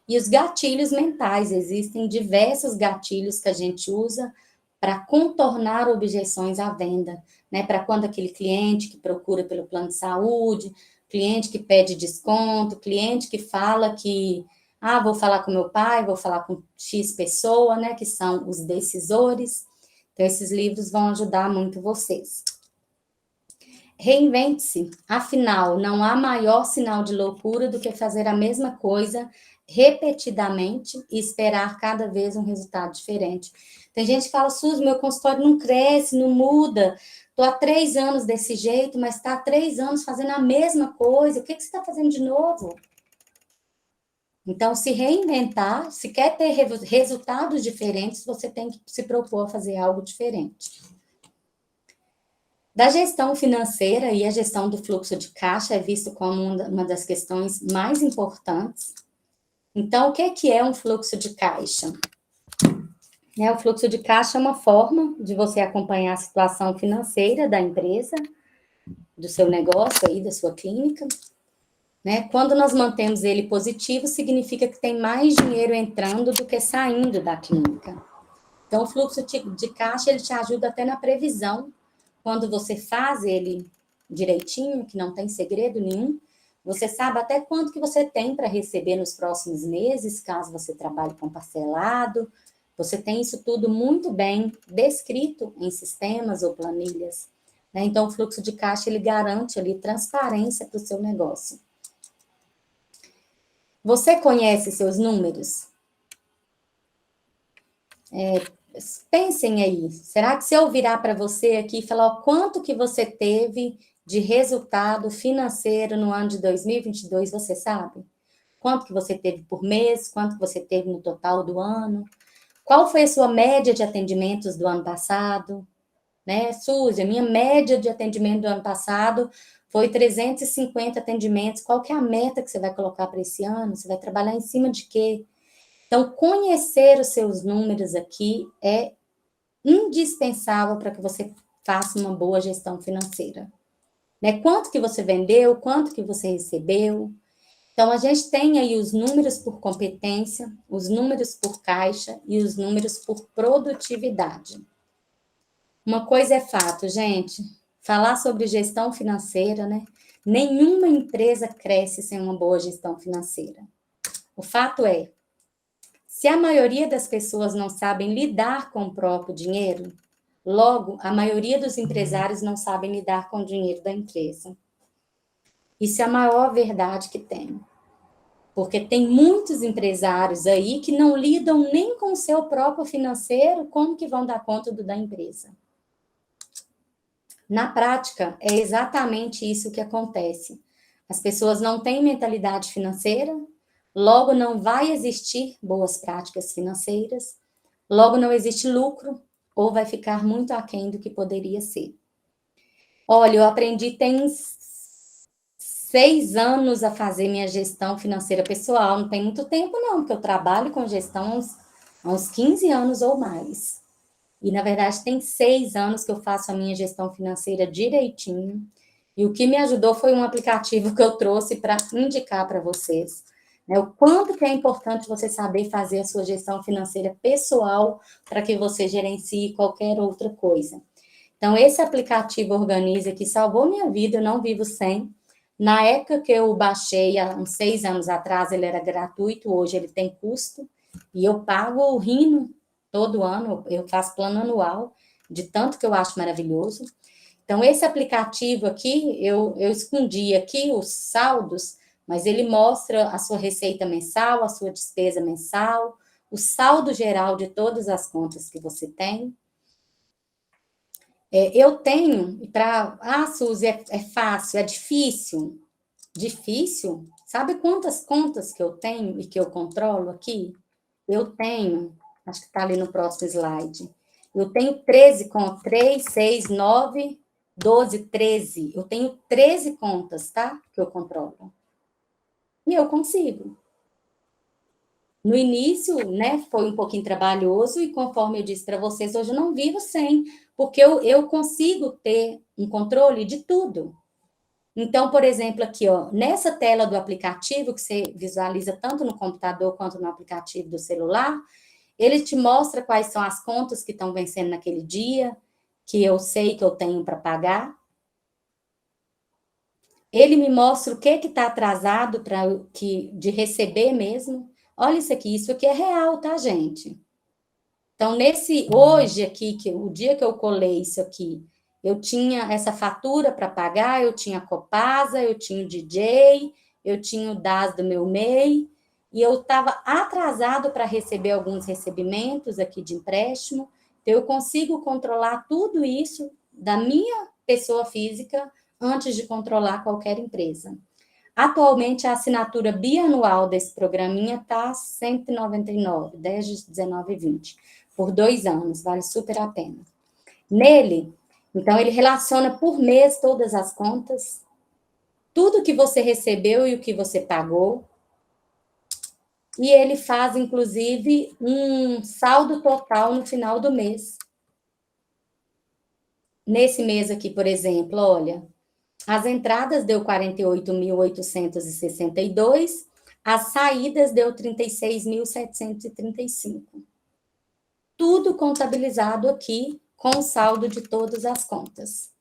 E os gatilhos mentais, existem diversos gatilhos que a gente usa para contornar objeções à venda, né? Para quando aquele cliente que procura pelo plano de saúde, cliente que pede desconto, cliente que fala que vou falar com meu pai, vou falar com X pessoa, né, que são os decisores. Então, esses livros vão ajudar muito vocês. Reinvente-se. Afinal, não há maior sinal de loucura do que fazer a mesma coisa repetidamente e esperar cada vez um resultado diferente. Tem gente que fala, Suzy, meu consultório não cresce, não muda. Estou há 3 anos desse jeito, mas está há 3 anos fazendo a mesma coisa. O que você está fazendo de novo? Então, se reinventar, se quer ter resultados diferentes, você tem que se propor a fazer algo diferente. Da gestão financeira e a gestão do fluxo de caixa é visto como uma das questões mais importantes. Então, o que é um fluxo de caixa? O fluxo de caixa é uma forma de você acompanhar a situação financeira da empresa, do seu negócio aí, da sua clínica. Né? Quando nós mantemos ele positivo, significa que tem mais dinheiro entrando do que saindo da clínica. Então, o fluxo de caixa, ele te ajuda até na previsão. Quando você faz ele direitinho, que não tem segredo nenhum, você sabe até quanto que você tem para receber nos próximos meses, caso você trabalhe com parcelado. Você tem isso tudo muito bem descrito em sistemas ou planilhas. Né? Então, o fluxo de caixa, ele garante ali transparência para o seu negócio. Você conhece seus números? Pensem aí. Será que se eu virar para você aqui e falar quanto que você teve de resultado financeiro no ano de 2022, você sabe? Quanto que você teve por mês? Quanto que você teve no total do ano? Qual foi a sua média de atendimentos do ano passado? Né, Suzy, a minha média de atendimento do ano passado foi 350 atendimentos. Qual que é a meta que você vai colocar para esse ano? Você vai trabalhar em cima de quê? Então, conhecer os seus números aqui é indispensável para que você faça uma boa gestão financeira. Né? Quanto que você vendeu, quanto que você recebeu. Então, a gente tem aí os números por competência, os números por caixa e os números por produtividade. Uma coisa é fato, gente, falar sobre gestão financeira, né? Nenhuma empresa cresce sem uma boa gestão financeira. O fato é, se a maioria das pessoas não sabem lidar com o próprio dinheiro, logo, a maioria dos empresários não sabem lidar com o dinheiro da empresa. Isso é a maior verdade que tem. Porque tem muitos empresários aí que não lidam nem com o seu próprio financeiro, como que vão dar conta do da empresa? Na prática, é exatamente isso que acontece. As pessoas não têm mentalidade financeira, logo não vai existir boas práticas financeiras, logo não existe lucro, ou vai ficar muito aquém do que poderia ser. Olha, eu aprendi tem 6 anos a fazer minha gestão financeira pessoal, não tem muito tempo não, porque eu trabalho com gestão há uns 15 anos ou mais. E, na verdade, tem 6 anos que eu faço a minha gestão financeira direitinho. E o que me ajudou foi um aplicativo que eu trouxe para indicar para vocês. Né, o quanto que é importante você saber fazer a sua gestão financeira pessoal para que você gerencie qualquer outra coisa. Então, esse aplicativo Organiza, que salvou minha vida, eu não vivo sem. Na época que eu baixei, há uns 6 anos atrás, ele era gratuito, hoje ele tem custo. E eu pago rindo todo ano, eu faço plano anual, de tanto que eu acho maravilhoso. Então, esse aplicativo aqui, eu escondi aqui os saldos, mas ele mostra a sua receita mensal, a sua despesa mensal, o saldo geral de todas as contas que você tem. Eu tenho, para... Ah, Suzy, é fácil, é difícil. Difícil? Sabe quantas contas que eu tenho e que eu controlo aqui? Eu tenho, acho que está ali no próximo slide. Eu tenho 13 contas, 3, 6, 9, 12, 13. Eu tenho 13 contas, tá? Que eu controlo. E eu consigo. No início, né, foi um pouquinho trabalhoso e conforme eu disse para vocês, hoje eu não vivo sem, porque eu consigo ter um controle de tudo. Então, por exemplo, aqui, ó, nessa tela do aplicativo, que você visualiza tanto no computador quanto no aplicativo do celular, ele te mostra quais são as contas que estão vencendo naquele dia, que eu sei que eu tenho para pagar. Ele me mostra o que está atrasado de receber mesmo. Olha isso aqui é real, tá, gente? Então, hoje aqui, o dia que eu colei isso aqui, eu tinha essa fatura para pagar, eu tinha a Copasa, eu tinha o DJ, eu tinha o DAS do meu MEI, e eu estava atrasado para receber alguns recebimentos aqui de empréstimo, então eu consigo controlar tudo isso da minha pessoa física antes de controlar qualquer empresa. Atualmente, a assinatura bianual desse programinha está R$ 199, 10 de 19 e 20, por 2 anos, vale super a pena. Nele, então, ele relaciona por mês todas as contas, tudo que você recebeu e o que você pagou, e ele faz, inclusive, um saldo total no final do mês. Nesse mês aqui, por exemplo, olha, as entradas deu 48.862, as saídas deu 36.735. Tudo contabilizado aqui com o saldo de todas as contas.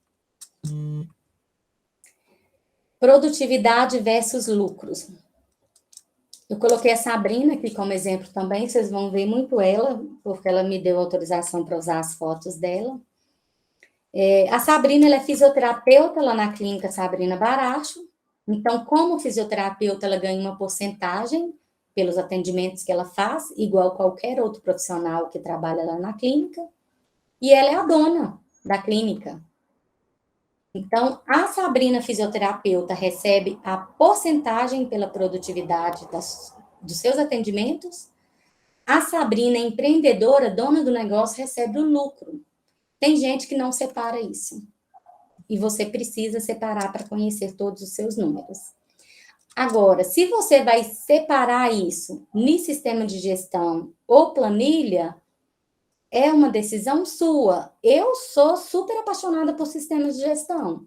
Produtividade versus lucros. Eu coloquei a Sabrina aqui como exemplo também, vocês vão ver muito ela, porque ela me deu autorização para usar as fotos dela. A Sabrina, ela é fisioterapeuta lá na clínica Sabrina Baracho. Então, como fisioterapeuta, ela ganha uma porcentagem pelos atendimentos que ela faz, igual qualquer outro profissional que trabalha lá na clínica. E ela é a dona da clínica. Então, a Sabrina fisioterapeuta recebe a porcentagem pela produtividade dos seus atendimentos. A Sabrina empreendedora, dona do negócio, recebe o lucro. Tem gente que não separa isso. E você precisa separar para conhecer todos os seus números. Agora, se você vai separar isso no sistema de gestão ou planilha, é uma decisão sua. Eu sou super apaixonada por sistemas de gestão.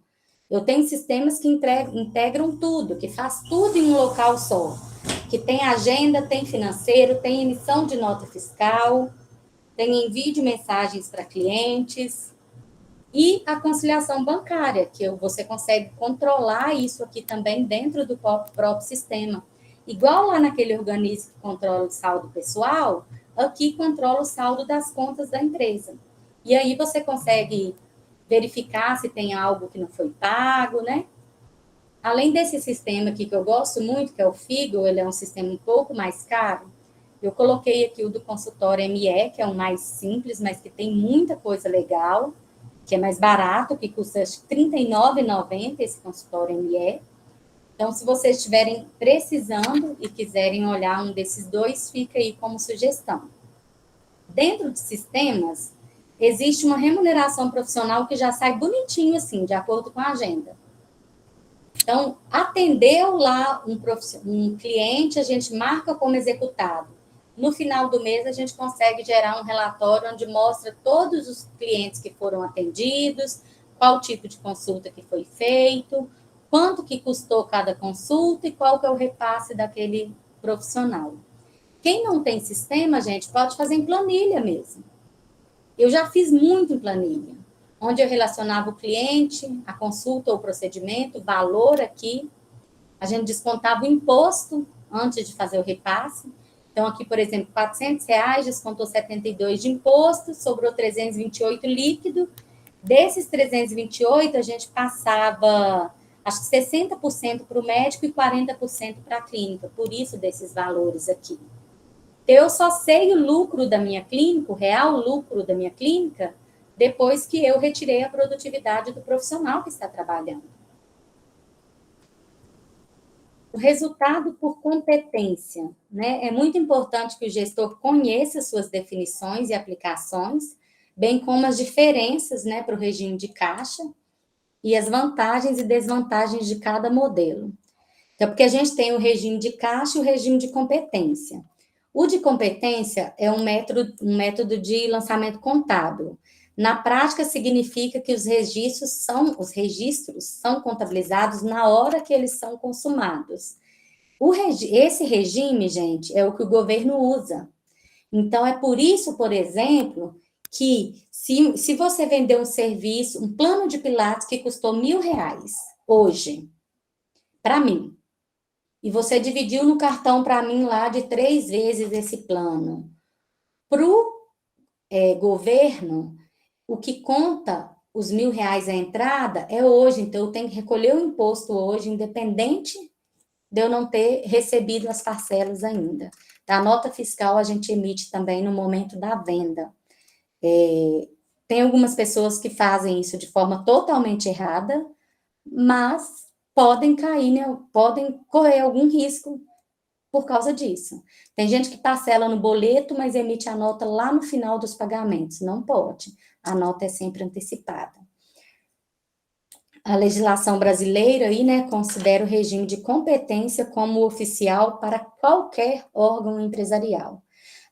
Eu tenho sistemas que integram tudo, que faz tudo em um local só, que tem agenda, tem financeiro, tem emissão de nota fiscal, tem envio de mensagens para clientes e a conciliação bancária, que você consegue controlar isso aqui também dentro do próprio sistema. Igual lá naquele organismo que controla o saldo pessoal, aqui controla o saldo das contas da empresa. E aí você consegue verificar se tem algo que não foi pago, né? Além desse sistema aqui que eu gosto muito, que é o Figo, ele é um sistema um pouco mais caro, eu coloquei aqui o do consultório ME, que é o mais simples, mas que tem muita coisa legal, que é mais barato, que custa R$ 39,90 esse consultório ME. Então, se vocês estiverem precisando e quiserem olhar um desses dois, fica aí como sugestão. Dentro de sistemas, existe uma remuneração profissional que já sai bonitinho, assim, de acordo com a agenda. Então, atendeu lá um cliente, a gente marca como executado. No final do mês, a gente consegue gerar um relatório onde mostra todos os clientes que foram atendidos, qual tipo de consulta que foi feito, quanto que custou cada consulta e qual que é o repasse daquele profissional. Quem não tem sistema, gente, pode fazer em planilha mesmo. Eu já fiz muito em planilha, onde eu relacionava o cliente, a consulta ou o procedimento, o valor aqui, a gente descontava o imposto antes de fazer o repasse. Então, aqui, por exemplo, R$ 400, descontou 72 de imposto, sobrou 328 líquido. Desses 328, a gente passava, acho que 60% para o médico e 40% para a clínica, por isso desses valores aqui. Eu só sei o lucro da minha clínica, o real lucro da minha clínica, depois que eu retirei a produtividade do profissional que está trabalhando. O resultado por competência, né? É muito importante que o gestor conheça suas definições e aplicações, bem como as diferenças, né, para o regime de caixa e as vantagens e desvantagens de cada modelo. Então, porque a gente tem o regime de caixa e o regime de competência. O de competência é um método de lançamento contábil. Na prática, significa que os registros são contabilizados na hora que eles são consumados. Esse regime, gente, é o que o governo usa. Então, é por isso, por exemplo, que se você vender um serviço, um plano de Pilates que custou R$ 1.000 hoje, para mim, e você dividiu no cartão para mim lá de 3 vezes esse plano. Para o governo, o que conta os R$ 1.000 a entrada é hoje, então eu tenho que recolher o imposto hoje, independente de eu não ter recebido as parcelas ainda. A nota fiscal a gente emite também no momento da venda. Tem algumas pessoas que fazem isso de forma totalmente errada, mas podem cair, né, podem correr algum risco por causa disso. Tem gente que parcela no boleto, mas emite a nota lá no final dos pagamentos. Não pode. A nota é sempre antecipada. A legislação brasileira aí, né, considera o regime de competência como oficial para qualquer órgão empresarial.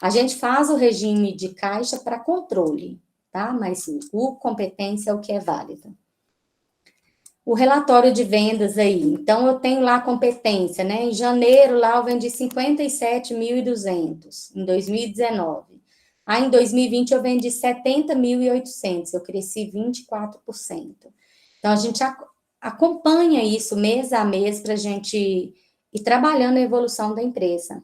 A gente faz o regime de caixa para controle, tá? Mas o competência é o que é válido. O relatório de vendas aí. Então, eu tenho lá a competência, né? Em janeiro, lá eu vendi 57.200, em 2019. Aí, em 2020, eu vendi 70.800, eu cresci 24%. Então, a gente acompanha isso mês a mês para a gente ir trabalhando a evolução da empresa.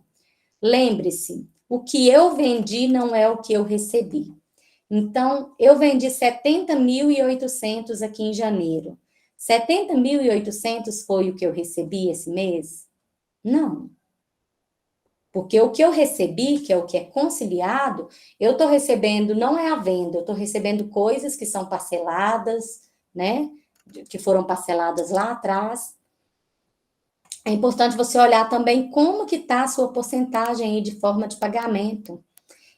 Lembre-se, o que eu vendi não é o que eu recebi. Então, eu vendi 70.800 aqui em janeiro. 70.800 foi o que eu recebi esse mês? Não. Porque o que eu recebi, que é o que é conciliado, eu estou recebendo, não é a venda, eu estou recebendo coisas que são parceladas, né? Que foram parceladas lá atrás. É importante você olhar também como que está a sua porcentagem aí de forma de pagamento.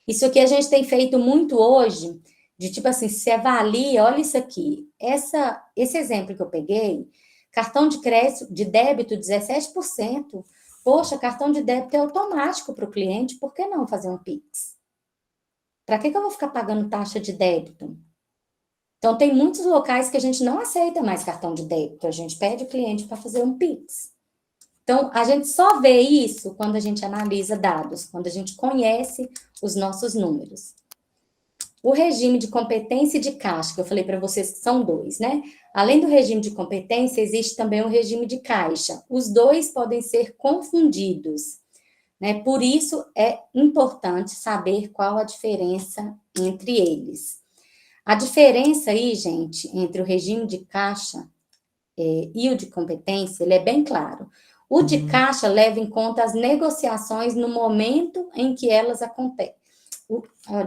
Isso que a gente tem feito muito hoje, de tipo assim, se avalia, olha isso aqui. Esse exemplo que eu peguei, cartão de crédito, de débito, 17%. Poxa, cartão de débito é automático para o cliente, por que não fazer um Pix? Para que eu vou ficar pagando taxa de débito? Então, tem muitos locais que a gente não aceita mais cartão de débito, a gente pede o cliente para fazer um Pix. Então, a gente só vê isso quando a gente analisa dados, quando a gente conhece os nossos números. O regime de competência e de caixa, que eu falei para vocês que são dois, né? Além do regime de competência, existe também o regime de caixa. Os dois podem ser confundidos, né? Por isso é importante saber qual a diferença entre eles. A diferença aí, gente, entre o regime de caixa e o de competência, ele é bem claro. O de caixa leva em conta as negociações no momento em que elas acontecem.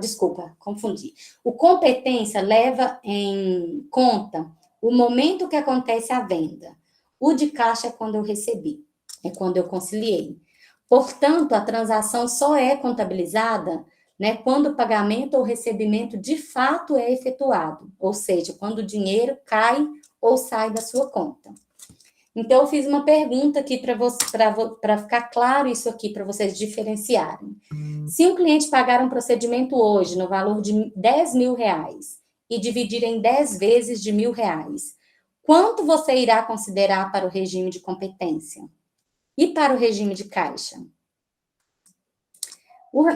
Desculpa, confundi. O competência leva em conta o momento que acontece a venda. O de caixa é quando eu recebi, é quando eu conciliei. Portanto, a transação só é contabilizada, né, quando o pagamento ou recebimento de fato é efetuado, ou seja, quando o dinheiro cai ou sai da sua conta. Então, eu fiz uma pergunta aqui para ficar claro isso aqui, para vocês diferenciarem. Se um cliente pagar um procedimento hoje no valor de 10 mil reais e dividir em 10 vezes de R$ 1.000, quanto você irá considerar para o regime de competência? E para o regime de caixa?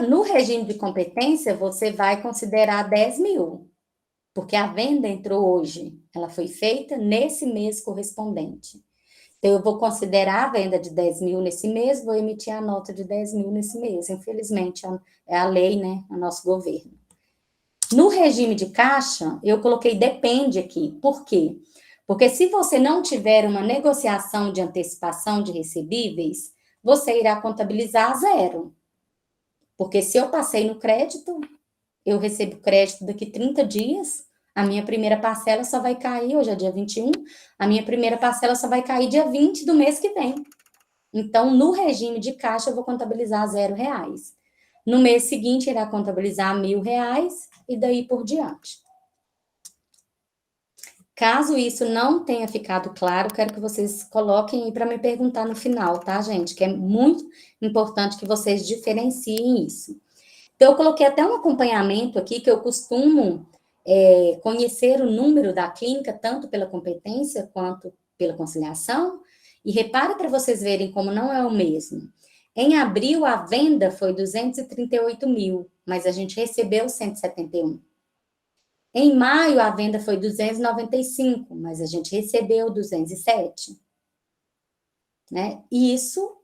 No regime de competência, você vai considerar 10 mil, porque a venda entrou hoje, ela foi feita nesse mês correspondente. Então, eu vou considerar a venda de 10 mil nesse mês, vou emitir a nota de 10 mil nesse mês. Infelizmente, é a lei, né? O nosso governo. No regime de caixa, eu coloquei depende aqui. Por quê? Porque se você não tiver uma negociação de antecipação de recebíveis, você irá contabilizar zero. Porque se eu passei no crédito, eu recebo crédito daqui 30 dias, a minha primeira parcela só vai cair, hoje é dia 21, a minha primeira parcela só vai cair dia 20 do mês que vem. Então, no regime de caixa, eu vou contabilizar R$ 0. No mês seguinte, irá contabilizar R$ 1.000 e daí por diante. Caso isso não tenha ficado claro, quero que vocês coloquem aí para me perguntar no final, tá, gente? Que é muito importante que vocês diferenciem isso. Então, eu coloquei até um acompanhamento aqui, que eu costumo conhecer o número da clínica, tanto pela competência quanto pela conciliação, e repara para vocês verem como não é o mesmo. Em abril, a venda foi 238 mil, mas a gente recebeu 171. Em maio, a venda foi 295, mas a gente recebeu 207. Né? E isso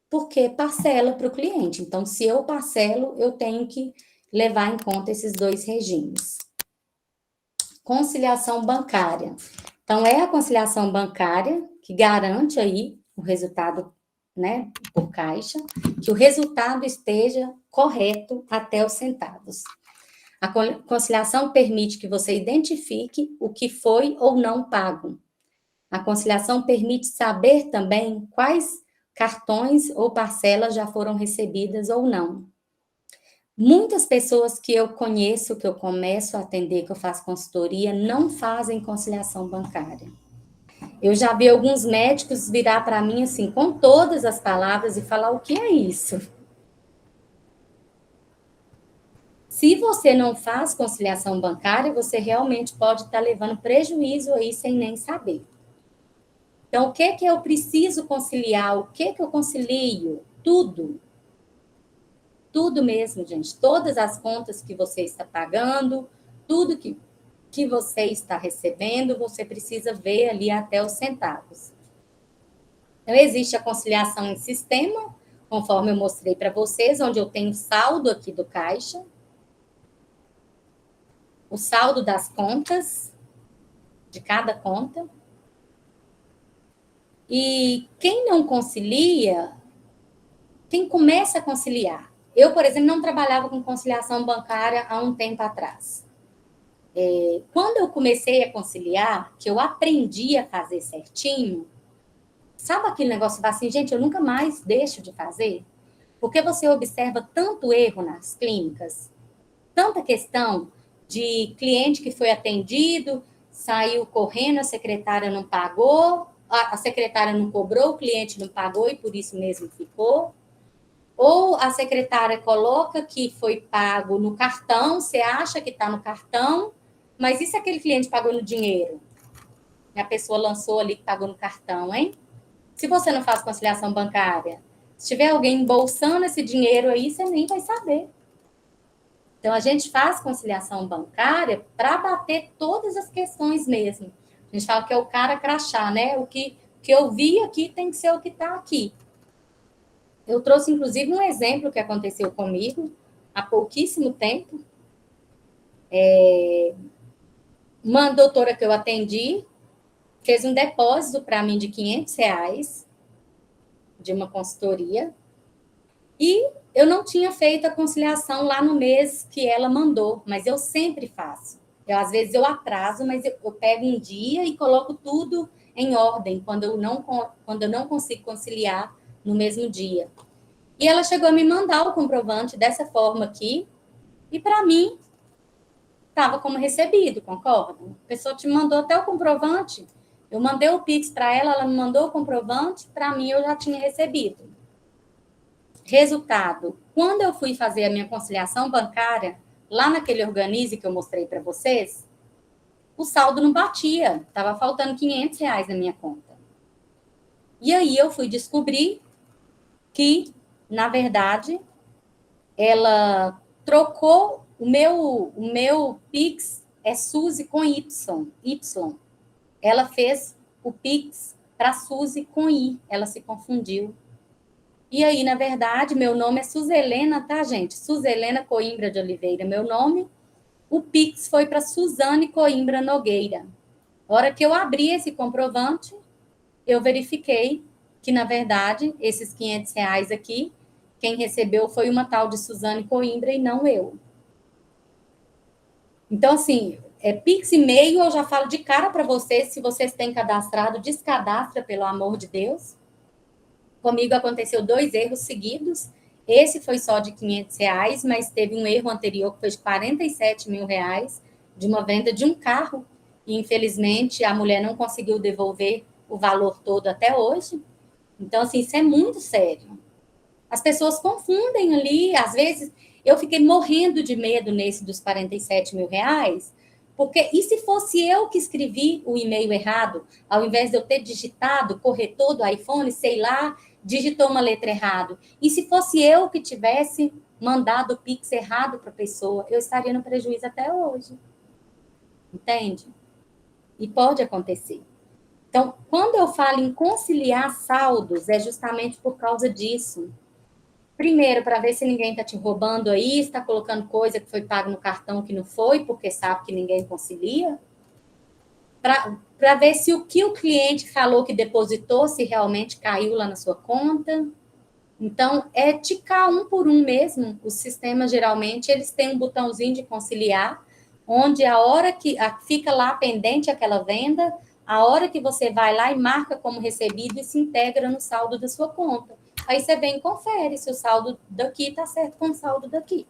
porque parcela para o cliente. Então, se eu parcelo, eu tenho que levar em conta esses dois regimes. Conciliação bancária. Então, é a conciliação bancária que garante aí o resultado, né, por caixa, que o resultado esteja correto até os centavos. A conciliação permite que você identifique o que foi ou não pago. A conciliação permite saber também quais cartões ou parcelas já foram recebidas ou não. Muitas pessoas que eu conheço, que eu começo a atender, que eu faço consultoria, não fazem conciliação bancária. Eu já vi alguns médicos virar para mim assim, com todas as palavras, e falar: o que é isso? Se você não faz conciliação bancária, você realmente pode estar levando prejuízo aí sem nem saber. Então, o que eu preciso conciliar? O que eu concilio? Tudo. Tudo mesmo, gente. Todas as contas que você está pagando, tudo que você está recebendo, você precisa ver ali até os centavos. Então, existe a conciliação em sistema, conforme eu mostrei para vocês, onde eu tenho saldo aqui do caixa, o saldo das contas, de cada conta. E quem não concilia, quem começa a conciliar. Eu, por exemplo, não trabalhava com conciliação bancária há um tempo atrás. Quando eu comecei a conciliar, que eu aprendi a fazer certinho, sabe aquele negócio assim, gente, eu nunca mais deixo de fazer? Porque você observa tanto erro nas clínicas, tanta questão de cliente que foi atendido, saiu correndo, a secretária não pagou, a secretária não cobrou, o cliente não pagou e por isso mesmo ficou. Ou a secretária coloca que foi pago no cartão, você acha que está no cartão, Mas e se aquele cliente pagou no dinheiro? E a pessoa lançou ali que pagou no cartão, hein? Se você não faz conciliação bancária, se tiver alguém embolsando esse dinheiro aí, você nem vai saber. Então, a gente faz conciliação bancária para bater todas as questões mesmo. A gente fala que é o cara crachá, né? O que eu vi aqui tem que ser o que está aqui. Eu trouxe, inclusive, um exemplo que aconteceu comigo há pouquíssimo tempo. Uma doutora que eu atendi fez um depósito para mim de R$ 500 de uma consultoria e eu não tinha feito a conciliação lá no mês que ela mandou, mas eu sempre faço. Às vezes eu atraso, mas eu pego um dia e coloco tudo em ordem quando eu não consigo conciliar no mesmo dia. E ela chegou a me mandar o comprovante dessa forma aqui, e para mim estava como recebido, concorda? A pessoa te mandou até o comprovante, eu mandei o Pix para ela, ela me mandou o comprovante, para mim eu já tinha recebido. Resultado, quando eu fui fazer a minha conciliação bancária, lá naquele Organize que eu mostrei para vocês, o saldo não batia, estava faltando R$ 500 na minha conta. E aí eu fui descobrir que, na verdade, ela trocou o meu Pix é Suzy com Y. Ela fez o Pix para Suzy com I, ela se confundiu. E aí, na verdade, meu nome é Suzelena, tá, gente? Suzelena Coimbra de Oliveira, meu nome. O Pix foi para Suzane Coimbra Nogueira. A hora que eu abri esse comprovante, eu verifiquei que, na verdade, esses R$ 500 aqui, quem recebeu foi uma tal de Suzane Coimbra e não eu. Então, assim, Pix e e-mail, eu já falo de cara para vocês, se vocês têm cadastrado, descadastra, pelo amor de Deus. Comigo aconteceu 2 erros seguidos. Esse foi só de R$ 500, mas teve um erro anterior que foi de R$ 47 mil, de uma venda de um carro. E, infelizmente, a mulher não conseguiu devolver o valor todo até hoje. Então, assim, isso é muito sério. As pessoas confundem ali, às vezes, eu fiquei morrendo de medo nesse dos R$ 47 mil, porque e se fosse eu que escrevi o e-mail errado, ao invés de eu ter digitado, corretor do iPhone, sei lá, digitou uma letra errada. E se fosse eu que tivesse mandado o Pix errado para a pessoa, eu estaria no prejuízo até hoje. Entende? E pode acontecer. Então, quando eu falo em conciliar saldos, é justamente por causa disso. Primeiro, para ver se ninguém está te roubando aí, está colocando coisa que foi pago no cartão que não foi, porque sabe que ninguém concilia. Para ver se o que o cliente falou que depositou, se realmente caiu lá na sua conta. Então, é ticar um por um mesmo. Os sistemas, geralmente, eles têm um botãozinho de conciliar, onde a hora que fica lá pendente aquela venda, a hora que você vai lá e marca como recebido e se integra no saldo da sua conta. Aí você vem e confere se o saldo daqui está certo com o saldo daqui.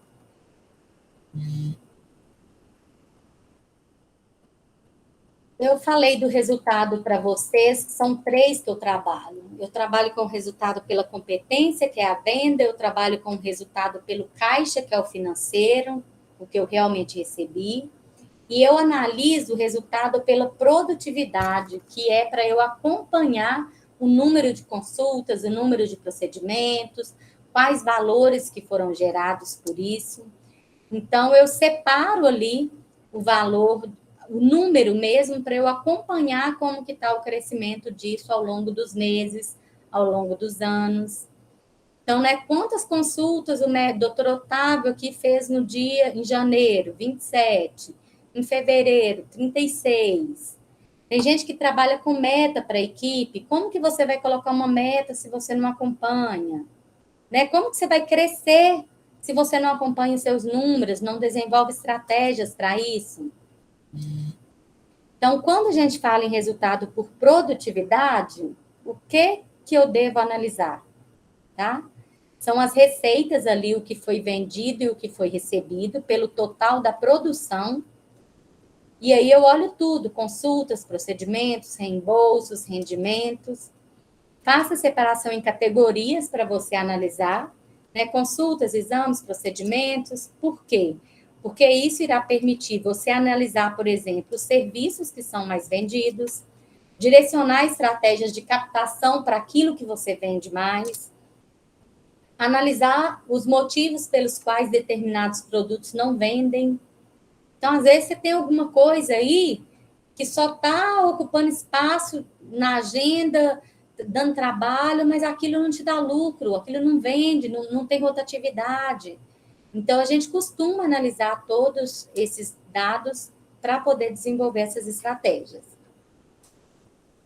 Eu falei do resultado para vocês, que são 3 que eu trabalho. Eu trabalho com o resultado pela competência, que é a venda, eu trabalho com o resultado pelo caixa, que é o financeiro, o que eu realmente recebi, e eu analiso o resultado pela produtividade, que é para eu acompanhar o número de consultas, o número de procedimentos, quais valores que foram gerados por isso. Então, eu separo ali o valor, o número mesmo, para eu acompanhar como que está o crescimento disso ao longo dos meses, ao longo dos anos. Então, né, quantas consultas o doutor Otávio aqui fez no dia, em janeiro, 27, em fevereiro, 36. Tem gente que trabalha com meta para a equipe. Como que você vai colocar uma meta se você não acompanha? Né? Como que você vai crescer se você não acompanha os seus números, não desenvolve estratégias para isso? Então, quando a gente fala em resultado por produtividade, o que eu devo analisar? Tá? São as receitas ali, o que foi vendido e o que foi recebido, pelo total da produção. E aí eu olho tudo, consultas, procedimentos, reembolsos, rendimentos. Faça a separação em categorias para você analisar, né? Consultas, exames, procedimentos. Por quê? porque isso irá permitir você analisar, por exemplo, os serviços que são mais vendidos, direcionar estratégias de captação para aquilo que você vende mais, analisar os motivos pelos quais determinados produtos não vendem. Então, às vezes, você tem alguma coisa aí que só está ocupando espaço na agenda, dando trabalho, mas aquilo não te dá lucro, aquilo não vende, não tem rotatividade. Então, a gente costuma analisar todos esses dados para poder desenvolver essas estratégias.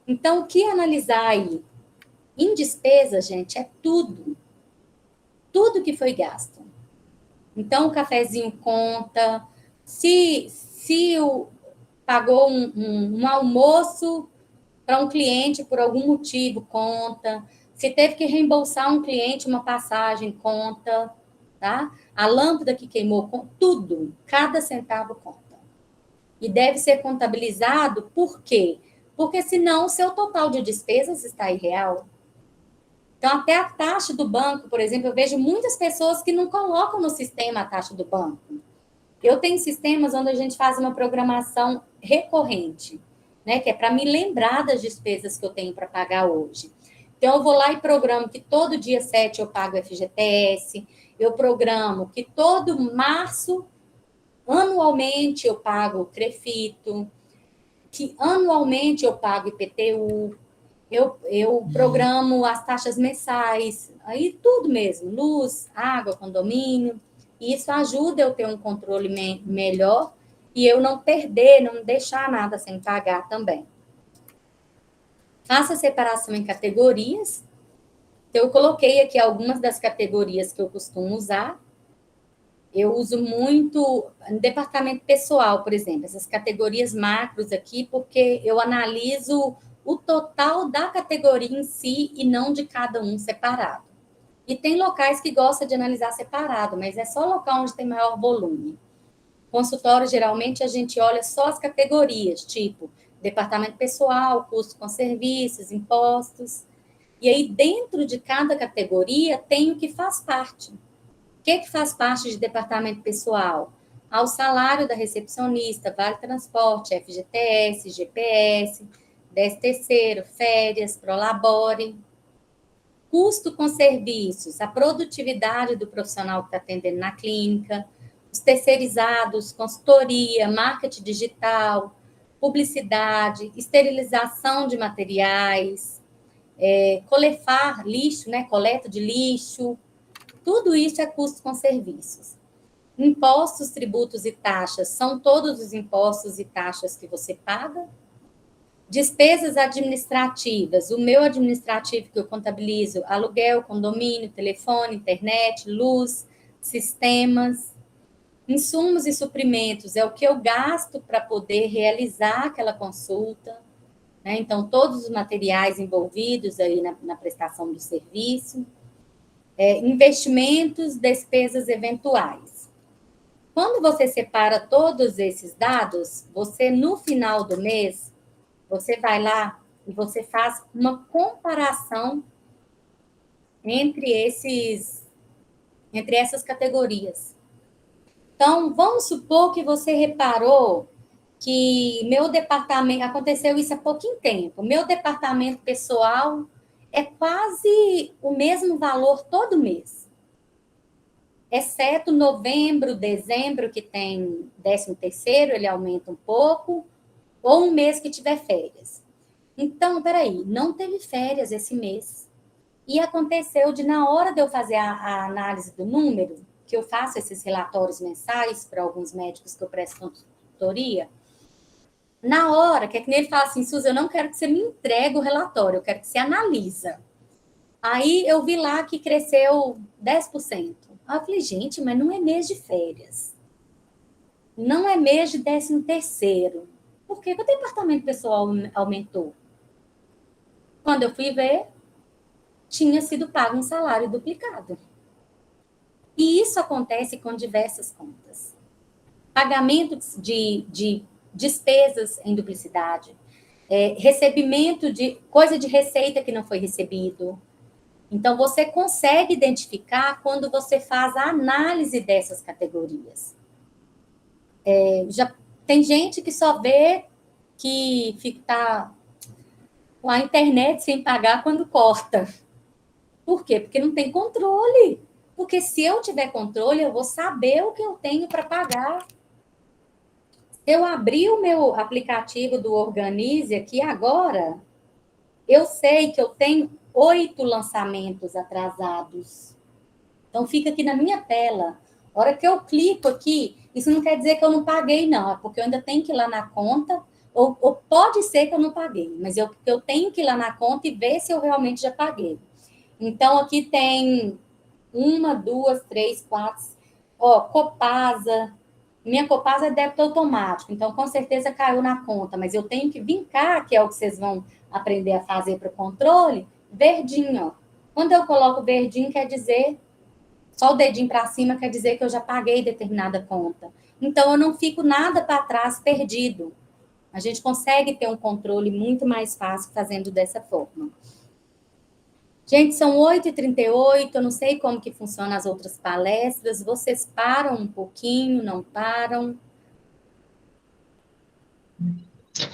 Então, o que analisar aí? Em despesa, gente, é tudo. Tudo que foi gasto. Então, o cafezinho conta. Se pagou um almoço para um cliente por algum motivo, conta. Se teve que reembolsar um cliente uma passagem, conta. Tá? A lâmpada que queimou, tudo. Cada centavo conta. E deve ser contabilizado por quê? Porque senão o seu total de despesas está irreal. Então, até a taxa do banco, por exemplo, eu vejo muitas pessoas que não colocam no sistema a taxa do banco. Eu tenho sistemas onde a gente faz uma programação recorrente, né? Que é para me lembrar das despesas que eu tenho para pagar hoje. Então, eu vou lá e programo que todo dia 7 eu pago FGTS, eu programo que todo março, anualmente, eu pago CREFITO, que anualmente eu pago IPTU, eu programo as taxas mensais, aí tudo mesmo, luz, água, condomínio, e isso ajuda eu ter um controle melhor e eu não perder, não deixar nada sem pagar também. Faça separação em categorias. Eu coloquei aqui algumas das categorias que eu costumo usar. Eu uso muito no departamento pessoal, por exemplo, essas categorias macros aqui, porque eu analiso o total da categoria em si e não de cada um separado. E tem locais que gostam de analisar separado, mas é só local onde tem maior volume. Consultório, geralmente, a gente olha só as categorias, tipo departamento pessoal, custo com serviços, impostos. E aí, dentro de cada categoria, tem o que faz parte. O que faz parte de departamento pessoal? Ao salário da recepcionista, vale transporte, FGTS, GPS, 13º, férias, Prolabore. Custo com serviços, a produtividade do profissional que está atendendo na clínica, os terceirizados, consultoria, marketing digital, publicidade, esterilização de materiais, coletar lixo, né, coleta de lixo, tudo isso é custo com serviços. Impostos, tributos e taxas, são todos os impostos e taxas que você paga. Despesas administrativas, o meu administrativo que eu contabilizo, aluguel, condomínio, telefone, internet, luz, sistemas. Insumos e suprimentos, é o que eu gasto para poder realizar aquela consulta, né? Então, todos os materiais envolvidos aí na prestação do serviço. Investimentos, despesas eventuais. Quando você separa todos esses dados, você, no final do mês, você vai lá e você faz uma comparação entre essas categorias. Então, vamos supor que você reparou que meu departamento, aconteceu isso há pouquinho tempo, meu departamento pessoal é quase o mesmo valor todo mês. Exceto novembro, dezembro, que tem 13º, ele aumenta um pouco, ou um mês que tiver férias. Então, peraí, não teve férias esse mês. E aconteceu de, na hora de eu fazer a análise do número, que eu faço esses relatórios mensais para alguns médicos que eu presto consultoria, na hora, que é que nem ele fala assim, Suzy, eu não quero que você me entregue o relatório, eu quero que você analisa. Aí eu vi lá que cresceu 10%. Aí eu falei, gente, mas não é mês de férias. Não é mês de 13º. Por que o departamento pessoal aumentou? Quando eu fui ver, tinha sido pago um salário duplicado. E isso acontece com diversas contas. Pagamento de despesas em duplicidade, recebimento de coisa de receita que não foi recebido. Então, você consegue identificar quando você faz a análise dessas categorias. Já tem gente que só vê que fica com a internet sem pagar quando corta. Por quê? Porque não tem controle. Porque se eu tiver controle, eu vou saber o que eu tenho para pagar. Eu abri o meu aplicativo do Organize aqui agora, eu sei que eu tenho 8 lançamentos atrasados. Então, fica aqui na minha tela. A hora que eu clico aqui, isso não quer dizer que eu não paguei, não. É porque eu ainda tenho que ir lá na conta, ou pode ser que eu não paguei, mas eu tenho que ir lá na conta e ver se eu realmente já paguei. Então, aqui tem 1, 2, 3, 4. Ó, Copasa. Minha Copasa é débito automático, então com certeza caiu na conta, mas eu tenho que vincar, que é o que vocês vão aprender a fazer para o controle, verdinho. Ó. Quando eu coloco verdinho, quer dizer, só o dedinho para cima quer dizer que eu já paguei determinada conta. Então, eu não fico nada para trás perdido. A gente consegue ter um controle muito mais fácil fazendo dessa forma. Gente, são 8h38, eu não sei como que funciona as outras palestras. Vocês param um pouquinho, não param?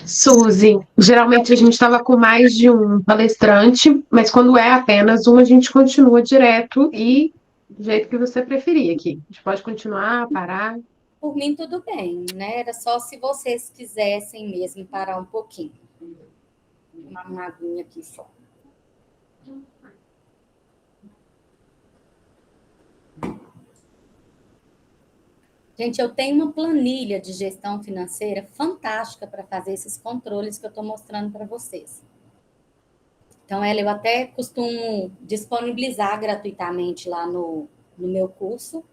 Suzy, geralmente a gente estava com mais de um palestrante, mas quando é apenas um, a gente continua direto e do jeito que você preferir aqui. A gente pode continuar, parar. Por mim, tudo bem, né? Era só se vocês quisessem mesmo parar um pouquinho. Uma aguinha aqui só. Gente, eu tenho uma planilha de gestão financeira fantástica para fazer esses controles que eu estou mostrando para vocês. Então, ela eu até costumo disponibilizar gratuitamente lá no meu curso.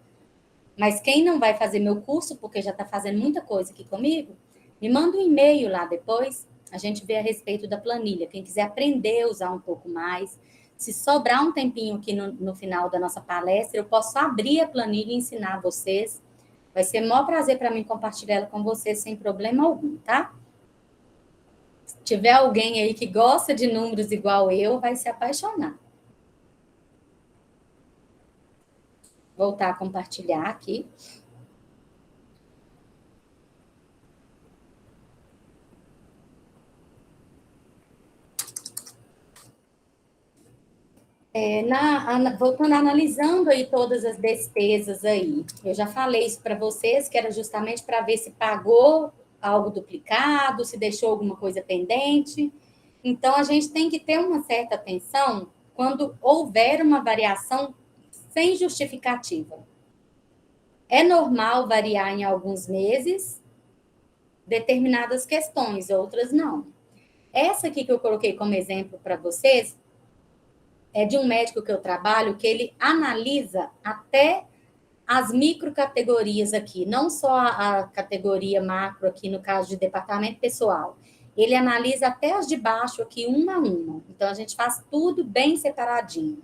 Mas quem não vai fazer meu curso, porque já está fazendo muita coisa aqui comigo, me manda um e-mail lá depois, a gente vê a respeito da planilha. Quem quiser aprender a usar um pouco mais, se sobrar um tempinho aqui no final da nossa palestra, eu posso abrir a planilha e ensinar vocês. Vai ser o maior prazer para mim compartilhar ela com vocês sem problema algum, tá? Se tiver alguém aí que gosta de números igual eu, vai se apaixonar. Voltar a compartilhar aqui. Voltando, analisando aí todas as despesas aí, eu já falei isso para vocês, que era justamente para ver se pagou algo duplicado, se deixou alguma coisa pendente. Então, a gente tem que ter uma certa atenção quando houver uma variação sem justificativa. É normal variar em alguns meses determinadas questões, outras não. Essa aqui que eu coloquei como exemplo para vocês é de um médico que eu trabalho, que ele analisa até as microcategorias aqui, não só a categoria macro aqui, no caso de departamento pessoal. Ele analisa até as de baixo aqui, uma a uma. Então, a gente faz tudo bem separadinho.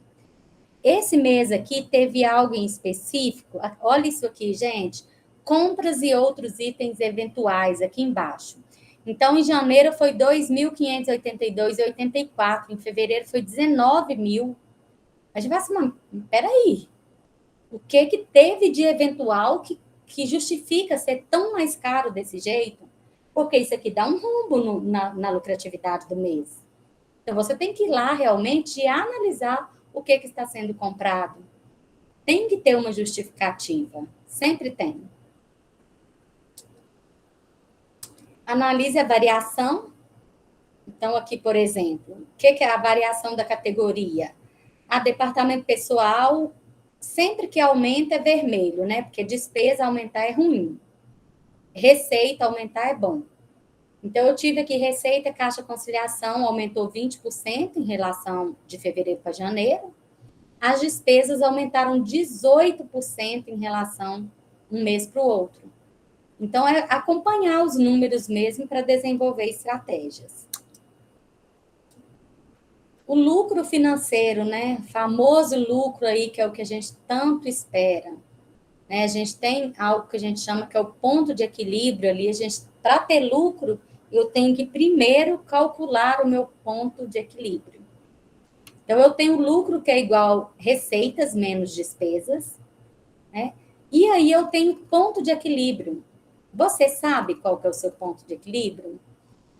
Esse mês aqui teve algo em específico. Olha isso aqui, gente. Compras e outros itens eventuais aqui embaixo. Então, em janeiro foi 2.582,84. Em fevereiro foi 19 mil. A gente vai assim, peraí. O que teve de eventual que justifica ser tão mais caro desse jeito? Porque isso aqui dá um rombo na lucratividade do mês. Então, você tem que ir lá realmente e analisar o que está sendo comprado. Tem que ter uma justificativa. Sempre tem. Analise a variação. Então, aqui, por exemplo, o que é a variação da categoria? A departamento pessoal, sempre que aumenta é vermelho, né? Porque despesa aumentar é ruim. Receita aumentar é bom. Então, eu tive aqui receita, caixa conciliação aumentou 20% em relação de fevereiro para janeiro. As despesas aumentaram 18% em relação um mês para o outro. Então, é acompanhar os números mesmo para desenvolver estratégias. O lucro financeiro, né? Famoso lucro aí, que é o que a gente tanto espera. Né? A gente tem algo que a gente chama que é o ponto de equilíbrio ali. Para ter lucro, eu tenho que primeiro calcular o meu ponto de equilíbrio. Então, eu tenho lucro que é igual receitas menos despesas, né? E aí eu tenho ponto de equilíbrio. Você sabe qual que é o seu ponto de equilíbrio?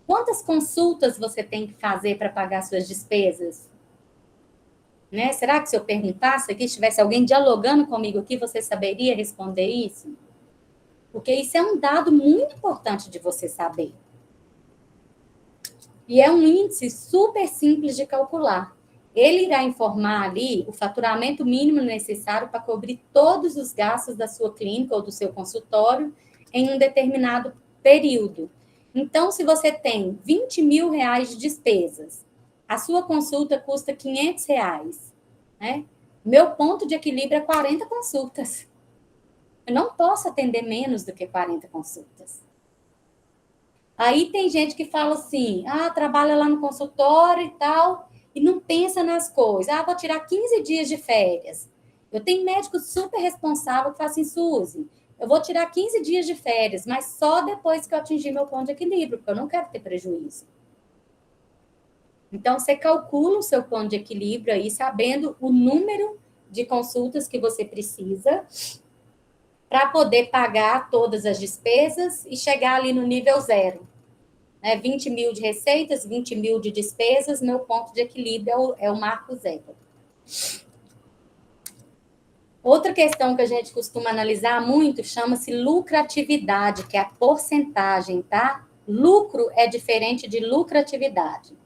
Quantas consultas você tem que fazer para pagar suas despesas? Né? Será que se eu perguntasse aqui, se tivesse alguém dialogando comigo aqui, você saberia responder isso? Porque isso é um dado muito importante de você saber. E é um índice super simples de calcular. Ele irá informar ali o faturamento mínimo necessário para cobrir todos os gastos da sua clínica ou do seu consultório em um determinado período. Então, se você tem 20 mil reais de despesas, a sua consulta custa 500 reais, né? Meu ponto de equilíbrio é 40 consultas. Eu não posso atender menos do que 40 consultas. Aí tem gente que fala assim, trabalha lá no consultório e tal, e não pensa nas coisas. Vou tirar 15 dias de férias. Eu tenho médico super responsável que fala assim, Suzy, eu vou tirar 15 dias de férias, mas só depois que eu atingir meu ponto de equilíbrio, porque eu não quero ter prejuízo. Então, você calcula o seu ponto de equilíbrio aí, sabendo o número de consultas que você precisa para poder pagar todas as despesas e chegar ali no nível zero. 20 mil de receitas, 20 mil de despesas, meu ponto de equilíbrio é o marco zero. Outra questão que a gente costuma analisar muito chama-se lucratividade, que é a porcentagem, tá? Lucro é diferente de lucratividade.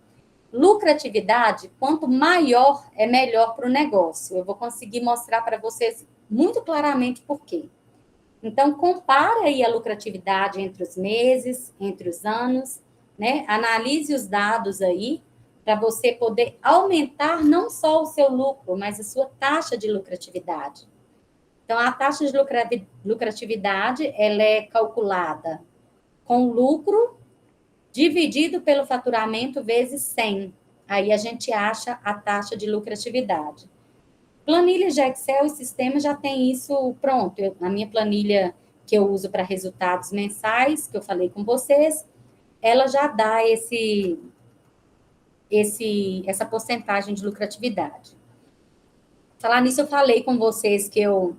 Lucratividade, quanto maior, é melhor para o negócio. Eu vou conseguir mostrar para vocês muito claramente por quê. Então, compara aí a lucratividade entre os meses, entre os anos, né? Analise os dados aí para você poder aumentar não só o seu lucro, mas a sua taxa de lucratividade. Então, a taxa de lucratividade, ela é calculada com lucro dividido pelo faturamento vezes 100. Aí a gente acha a taxa de lucratividade. Planilhas de Excel e sistema já tem isso pronto. A minha planilha que eu uso para resultados mensais, que eu falei com vocês, ela já dá essa porcentagem de lucratividade. Falar nisso, eu falei com vocês que eu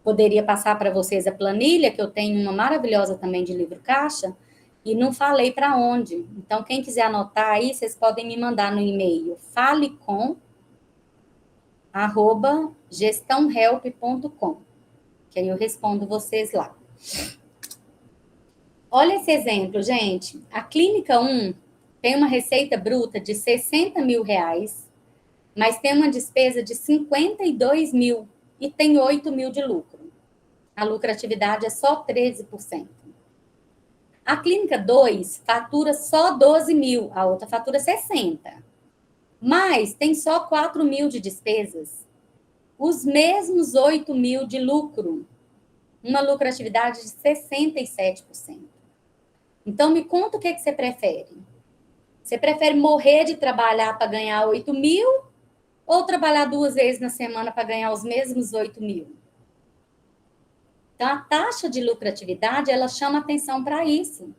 poderia passar para vocês a planilha, que eu tenho uma maravilhosa também de livro caixa, e não falei para onde. Então, quem quiser anotar aí, vocês podem me mandar no e-mail falecom@gestãohelp.com, que aí eu respondo vocês lá. Olha esse exemplo, gente. A Clínica 1 tem uma receita bruta de 60 mil reais, mas tem uma despesa de 52 mil e tem 8 mil de lucro. A lucratividade é só 13%. A Clínica 2 fatura só 12 mil, a outra fatura 60. Mas tem só 4 mil de despesas. Os mesmos 8 mil de lucro. Uma lucratividade de 67%. Então, me conta o que você prefere. Você prefere morrer de trabalhar para ganhar 8 mil ou trabalhar 2 vezes na semana para ganhar os mesmos 8 mil? Então, a taxa de lucratividade, ela chama atenção para isso.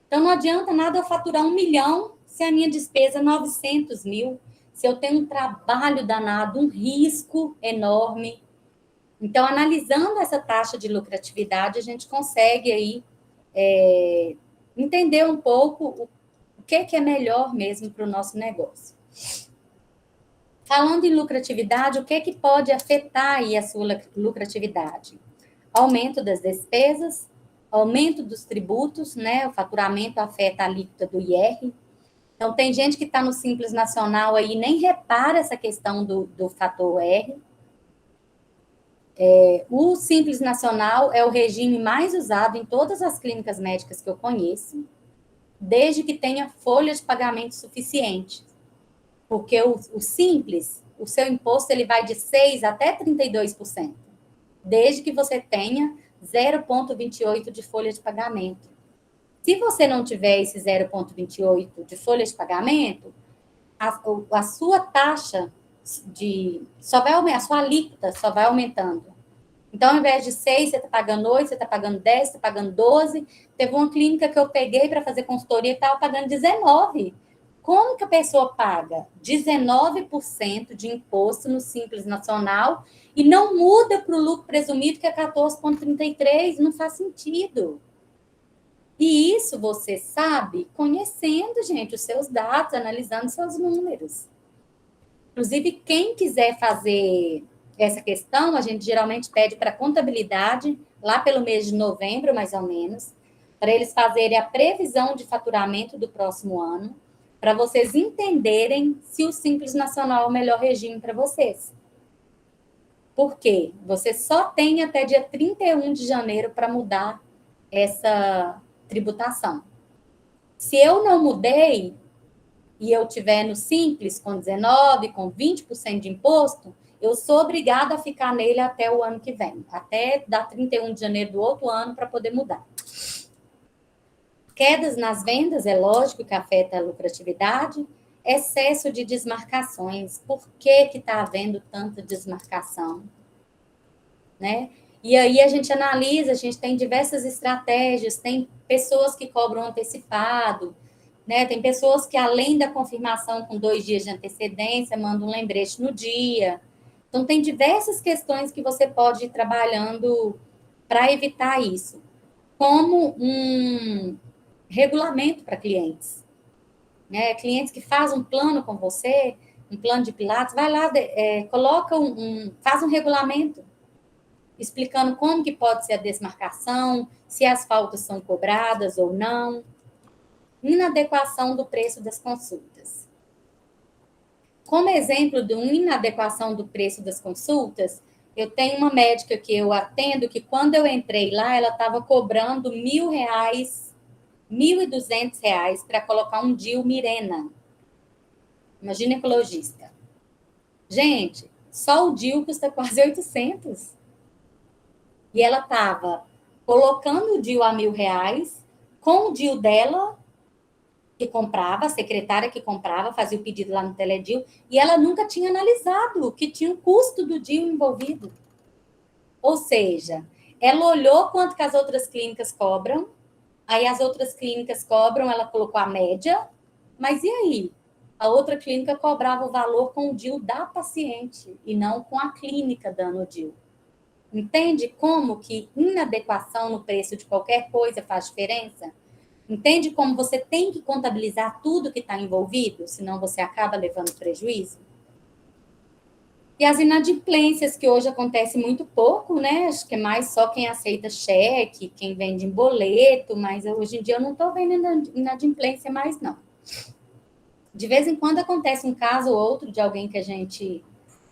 Então, não adianta nada eu faturar 1 milhão se a minha despesa é 900 mil, se eu tenho um trabalho danado, um risco enorme. Então, analisando essa taxa de lucratividade, a gente consegue aí entender um pouco o que é melhor mesmo para o nosso negócio. Falando em lucratividade, o que pode afetar aí a sua lucratividade? Aumento das despesas, aumento dos tributos, né? O faturamento afeta a alíquota do IR. Então, tem gente que está no Simples Nacional aí e nem repara essa questão do fator R. O Simples Nacional é o regime mais usado em todas as clínicas médicas que eu conheço, desde que tenha folha de pagamento suficiente. Porque o Simples, o seu imposto, ele vai de 6% até 32%, desde que você tenha 0,28 de folha de pagamento. Se você não tiver esse 0,28 de folha de pagamento, a sua taxa a sua alíquota só vai aumentando. Então, ao invés de 6, você está pagando 8, você está pagando 10, você está pagando 12. Teve uma clínica que eu peguei para fazer consultoria e estava pagando 19. Como que a pessoa paga 19% de imposto no Simples Nacional e não muda para o lucro presumido, que é 14,33%? Não faz sentido. E isso você sabe conhecendo, gente, os seus dados, analisando seus números. Inclusive, quem quiser fazer essa questão, a gente geralmente pede para a contabilidade, lá pelo mês de novembro, mais ou menos, para eles fazerem a previsão de faturamento do próximo ano, para vocês entenderem se o Simples Nacional é o melhor regime para vocês. Por quê? Você só tem até dia 31 de janeiro para mudar essa tributação. Se eu não mudei e eu tiver no Simples com 19, com 20% de imposto, eu sou obrigada a ficar nele até o ano que vem, até dar 31 de janeiro do outro ano para poder mudar. Quedas nas vendas, é lógico que afeta a lucratividade, excesso de desmarcações. Por que está havendo tanta desmarcação? Né? E aí a gente analisa, a gente tem diversas estratégias, tem pessoas que cobram antecipado, né? Tem pessoas que, além da confirmação com 2 dias de antecedência, mandam um lembrete no dia. Então, tem diversas questões que você pode ir trabalhando para evitar isso. Como um regulamento para clientes. Né? Clientes que fazem um plano com você, um plano de Pilates, vai lá, coloca faz um regulamento explicando como que pode ser a desmarcação, se as faltas são cobradas ou não. Inadequação do preço das consultas. Como exemplo de uma inadequação do preço das consultas, eu tenho uma médica que eu atendo que quando eu entrei lá, ela estava cobrando R$ 1.000, R$ 1.200 para colocar um DIU Mirena, uma ginecologista. Gente, só o DIU custa quase 800. E ela estava colocando o DIU a R$ 1.000, com o DIU dela, que comprava, a secretária que comprava, fazia o pedido lá no Teledil, e ela nunca tinha analisado que tinha o custo do DIU envolvido. Ou seja, ela olhou quanto que as outras clínicas cobram, aí as outras clínicas cobram, ela colocou a média, mas e aí? A outra clínica cobrava o valor com o DIU da paciente, e não com a clínica dando o DIU. Entende como que inadequação no preço de qualquer coisa faz diferença? Entende como você tem que contabilizar tudo que está envolvido, senão você acaba levando prejuízo? E as inadimplências, que hoje acontece muito pouco, né? Acho que é mais só quem aceita cheque, quem vende em boleto, mas hoje em dia eu não estou vendo inadimplência mais, não. De vez em quando acontece um caso ou outro de alguém que a gente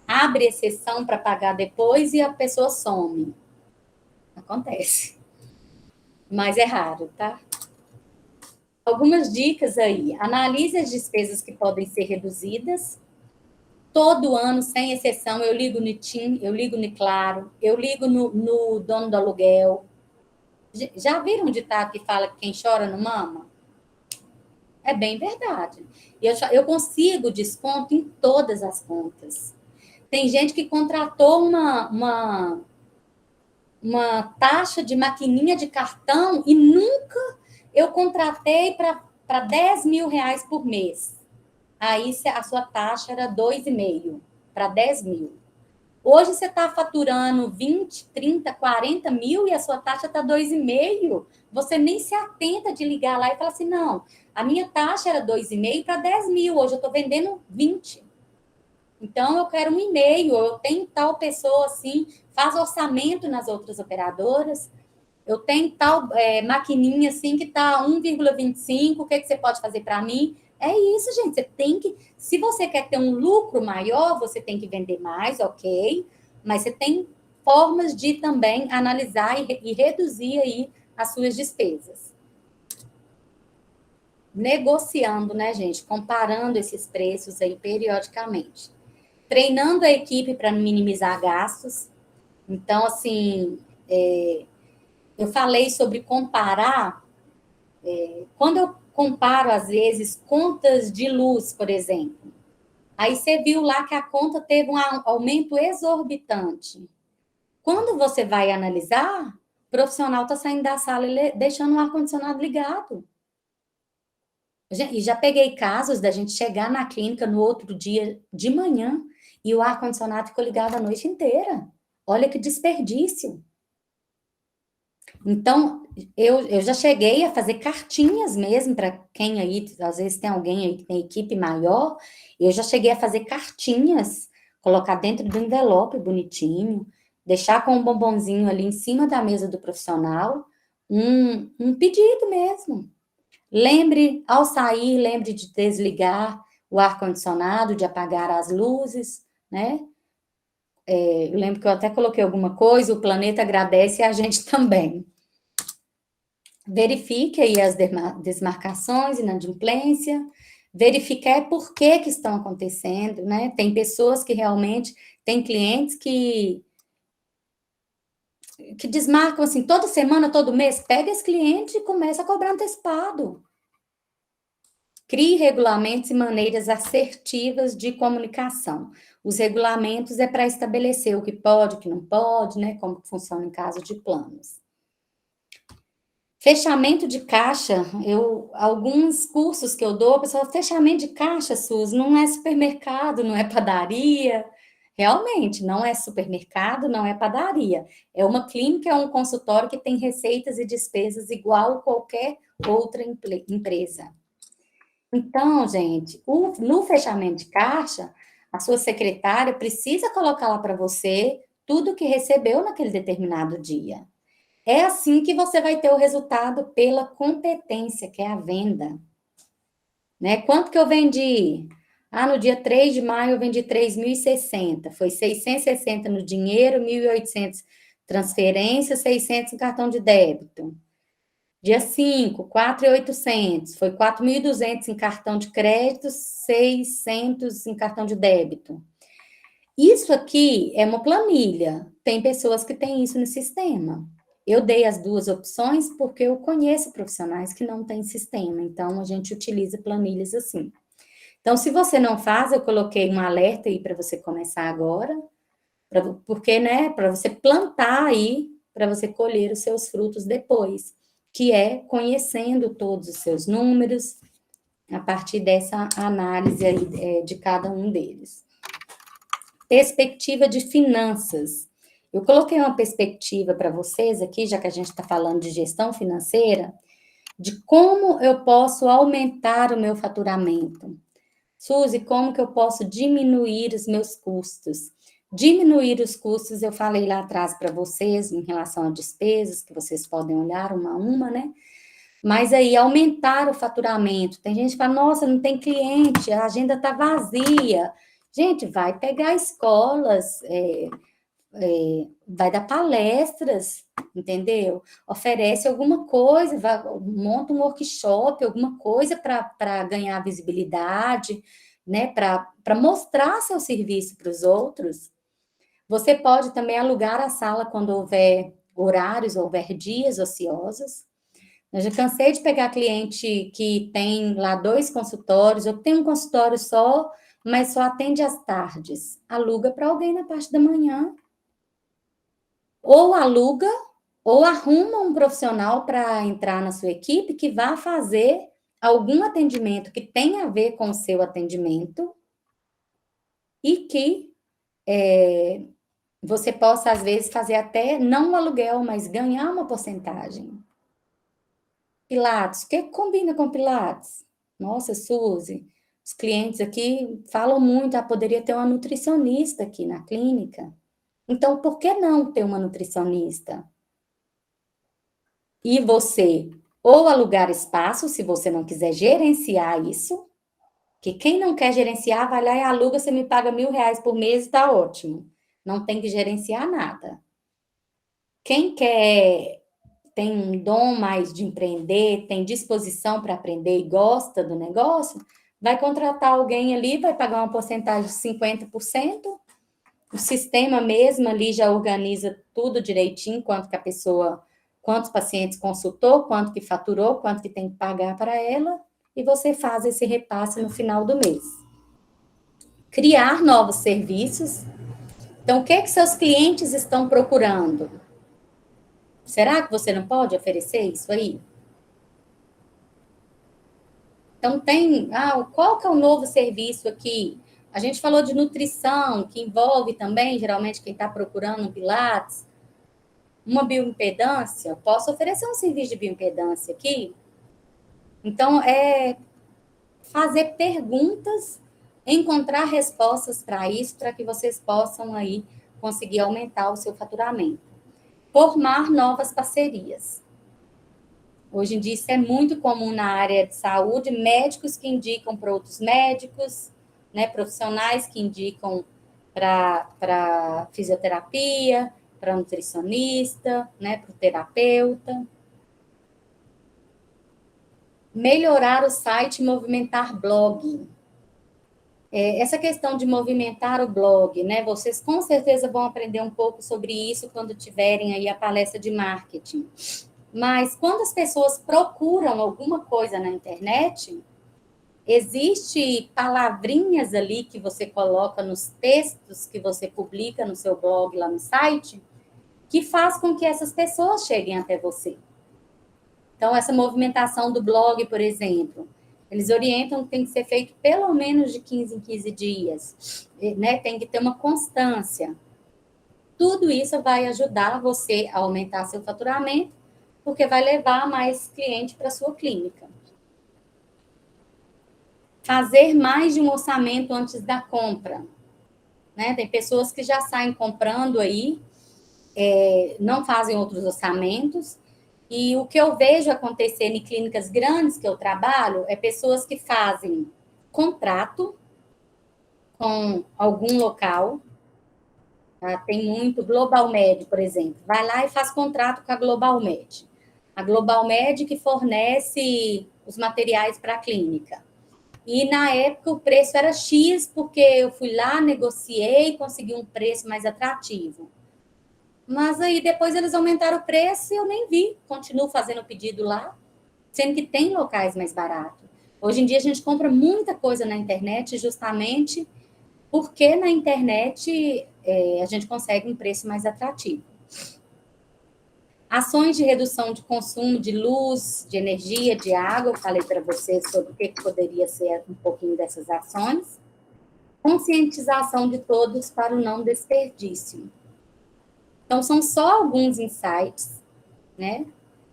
abre exceção para pagar depois e a pessoa some. Acontece. Mas é raro, tá? Algumas dicas aí. Analise as despesas que podem ser reduzidas. Todo ano, sem exceção, eu ligo no TIM, eu ligo no Claro, eu ligo no dono do aluguel. Já viram um ditado que fala que quem chora não mama? É bem verdade. Eu consigo desconto em todas as contas. Tem gente que contratou uma taxa de maquininha de cartão e nunca eu contratei para R$ 10.000 por mês. Aí a sua taxa era 2,5 para 10 mil. Hoje você está faturando 20, 30, 40 mil e a sua taxa está 2,5. Você nem se atenta de ligar lá e falar assim, não, a minha taxa era 2,5 para 10 mil, hoje eu estou vendendo 20. Então, eu quero 1,5, eu tenho tal pessoa assim, faz orçamento nas outras operadoras, eu tenho tal maquininha assim que está 1,25, o que você pode fazer para mim? É isso, gente, você tem que, se você quer ter um lucro maior, você tem que vender mais, ok, mas você tem formas de também analisar e reduzir aí as suas despesas. Negociando, né, gente? Comparando esses preços aí periodicamente. Treinando a equipe para minimizar gastos. Então, assim, eu falei sobre comparar. Quando eu comparo, às vezes, contas de luz, por exemplo, aí você viu lá que a conta teve um aumento exorbitante. Quando você vai analisar, o profissional está saindo da sala e deixando o ar-condicionado ligado. E já peguei casos da gente chegar na clínica no outro dia de manhã e o ar-condicionado ficou ligado a noite inteira. Olha que desperdício. Então, eu já cheguei a fazer cartinhas mesmo para quem aí, às vezes tem alguém aí que tem equipe maior, eu já cheguei a fazer cartinhas, colocar dentro do envelope bonitinho, deixar com um bombonzinho ali em cima da mesa do profissional, um pedido mesmo. Lembre, ao sair, lembre de desligar o ar-condicionado, de apagar as luzes, né? Eu lembro que eu até coloquei alguma coisa, o planeta agradece e a gente também. Verifique aí as desmarcações, inadimplência, verificar por que estão acontecendo, né? Tem pessoas que realmente, tem clientes que desmarcam assim, toda semana, todo mês, pega esse cliente e começa a cobrar antecipado. Crie regulamentos e maneiras assertivas de comunicação. Os regulamentos é para estabelecer o que pode, o que não pode, né? Como funciona em caso de planos. Fechamento de caixa, alguns cursos que eu dou, a pessoa, fechamento de caixa, Suzy, não é supermercado, não é padaria. Realmente, não é supermercado, não é padaria. É uma clínica, é um consultório que tem receitas e despesas igual qualquer outra empresa. Então, gente, no fechamento de caixa, a sua secretária precisa colocar lá para você tudo que recebeu naquele determinado dia. É assim que você vai ter o resultado pela competência, que é a venda. Né? Quanto que eu vendi? No dia 3 de maio eu vendi 3.060. Foi 660 no dinheiro, 1.800 transferência, 600 em cartão de débito. Dia 5, 4.800. Foi 4.200 em cartão de crédito, 600 em cartão de débito. Isso aqui é uma planilha. Tem pessoas que têm isso no sistema. Eu dei as duas opções porque eu conheço profissionais que não têm sistema, então a gente utiliza planilhas assim. Então, se você não faz, eu coloquei um alerta aí para você começar agora, porque, né, para você plantar aí, para você colher os seus frutos depois, que é conhecendo todos os seus números, a partir dessa análise aí de cada um deles. Perspectiva de finanças. Eu coloquei uma perspectiva para vocês aqui, já que a gente está falando de gestão financeira, de como eu posso aumentar o meu faturamento. Suzy, como que eu posso diminuir os meus custos? Diminuir os custos, eu falei lá atrás para vocês, em relação a despesas, que vocês podem olhar uma a uma, né? Mas aí, aumentar o faturamento. Tem gente que fala, nossa, não tem cliente, a agenda está vazia. Gente, vai pegar escolas, vai dar palestras, entendeu? Oferece alguma coisa, monta um workshop, alguma coisa para ganhar visibilidade, né? Para mostrar seu serviço para os outros. Você pode também alugar a sala quando houver horários, houver dias ociosos. Eu já cansei de pegar cliente que tem lá 2 consultórios, ou tem um consultório só, mas só atende às tardes. Aluga para alguém na parte da manhã. Ou aluga, ou arruma um profissional para entrar na sua equipe que vá fazer algum atendimento que tenha a ver com o seu atendimento e que você possa, às vezes, fazer até, não um aluguel, mas ganhar uma porcentagem. Pilates, o que combina com Pilates? Nossa, Suzy, os clientes aqui falam muito, poderia ter uma nutricionista aqui na clínica. Então, por que não ter uma nutricionista? E você, ou alugar espaço, se você não quiser gerenciar isso, que quem não quer gerenciar, vai lá e aluga, você me paga R$1.000 por mês e tá ótimo. Não tem que gerenciar nada. Quem quer tem um dom mais de empreender, tem disposição para aprender e gosta do negócio, vai contratar alguém ali, vai pagar uma porcentagem de 50%, o sistema mesmo ali já organiza tudo direitinho, quanto que a pessoa, quantos pacientes consultou, quanto que faturou, quanto que tem que pagar para ela, e você faz esse repasse no final do mês. Criar novos serviços. Então, o que que seus clientes estão procurando? Será que você não pode oferecer isso aí? Então, qual que é o novo serviço aqui? A gente falou de nutrição, que envolve também, geralmente, quem está procurando um Pilates. uma bioimpedância, posso oferecer um serviço de bioimpedância aqui. Então, é fazer perguntas, encontrar respostas para isso, para que vocês possam aí conseguir aumentar o seu faturamento. Formar novas parcerias. Hoje em dia isso é muito comum na área de saúde, médicos que indicam para outros médicos, né, profissionais que indicam para fisioterapia, para nutricionista, né, para o terapeuta. Melhorar o site e movimentar blog. Essa questão de movimentar o blog, né? Vocês com certeza vão aprender um pouco sobre isso quando tiverem aí a palestra de marketing. Mas quando as pessoas procuram alguma coisa na internet, existe palavrinhas ali que você coloca nos textos que você publica no seu blog lá no site, que faz com que essas pessoas cheguem até você. Então, essa movimentação do blog, por exemplo, eles orientam que tem que ser feito pelo menos de 15 em 15 dias, né? Tem que ter uma constância. Tudo isso vai ajudar você a aumentar seu faturamento, porque vai levar mais cliente para a sua clínica. Fazer mais de um orçamento antes da compra. Né? Tem pessoas que já saem comprando aí, não fazem outros orçamentos, e o que eu vejo acontecer em clínicas grandes que eu trabalho é pessoas que fazem contrato com algum local. Tá? Tem muito Global Med, por exemplo. Vai lá e faz contrato com a Global Med. A Global Med que fornece os materiais para a clínica. E na época o preço era X, porque eu fui lá, negociei e consegui um preço mais atrativo. Mas aí depois eles aumentaram o preço e eu nem vi. Continuo fazendo o pedido lá, sendo que tem locais mais baratos. Hoje em dia a gente compra muita coisa na internet justamente porque na internet a gente consegue um preço mais atrativo. Ações de redução de consumo de luz, de energia, de água. Eu falei para vocês sobre o que poderia ser um pouquinho dessas ações. Conscientização de todos para o não desperdício. Então, são só alguns insights, né?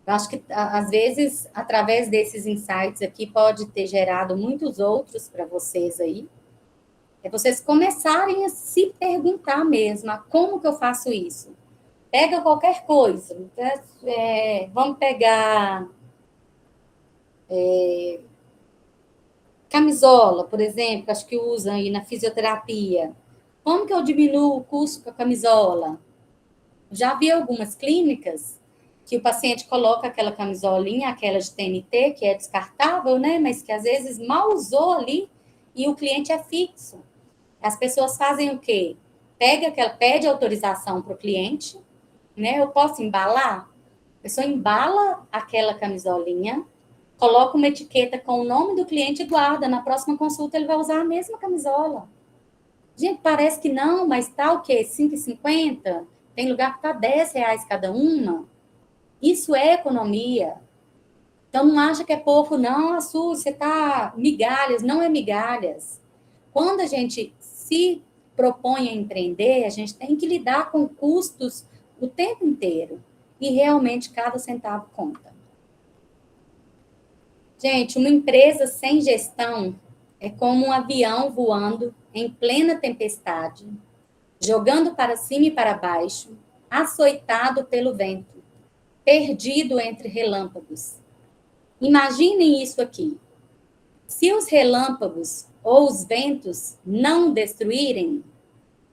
Eu acho que, às vezes, através desses insights aqui, pode ter gerado muitos outros para vocês aí. É vocês começarem a se perguntar mesmo, como que eu faço isso? Pega qualquer coisa. Vamos pegar camisola, por exemplo, acho que usam aí na fisioterapia. Como que eu diminuo o custo com a camisola? Já vi algumas clínicas que o paciente coloca aquela camisolinha, aquela de TNT, que é descartável, né? Mas que às vezes mal usou ali e o cliente é fixo. As pessoas fazem o quê? Pede autorização para o cliente, né? Eu posso embalar? A pessoa embala aquela camisolinha, coloca uma etiqueta com o nome do cliente e guarda. Na próxima consulta ele vai usar a mesma camisola. Gente, parece que não, mas tá o quê? R$5,50? Tem lugar que tá R$10 cada uma. Isso é economia. Então, não acha que é pouco, não, Su, você tá migalhas. Não é migalhas. Quando a gente se propõe a empreender, a gente tem que lidar com custos o tempo inteiro. E realmente cada centavo conta. Gente, uma empresa sem gestão é como um avião voando em plena tempestade, jogando para cima e para baixo, açoitado pelo vento, perdido entre relâmpagos. Imaginem isso aqui. Se os relâmpagos ou os ventos não destruírem,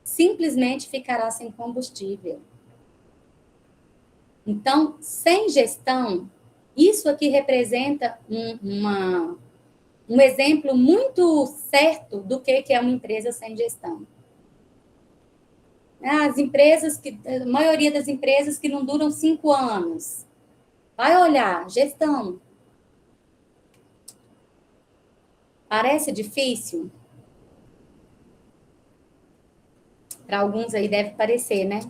simplesmente ficará sem combustível. Então, sem gestão, isso aqui representa um exemplo muito certo do que é uma empresa sem gestão. As empresas a maioria das empresas que não duram 5 anos. Vai olhar, gestão. Parece difícil? Para alguns aí deve parecer, né?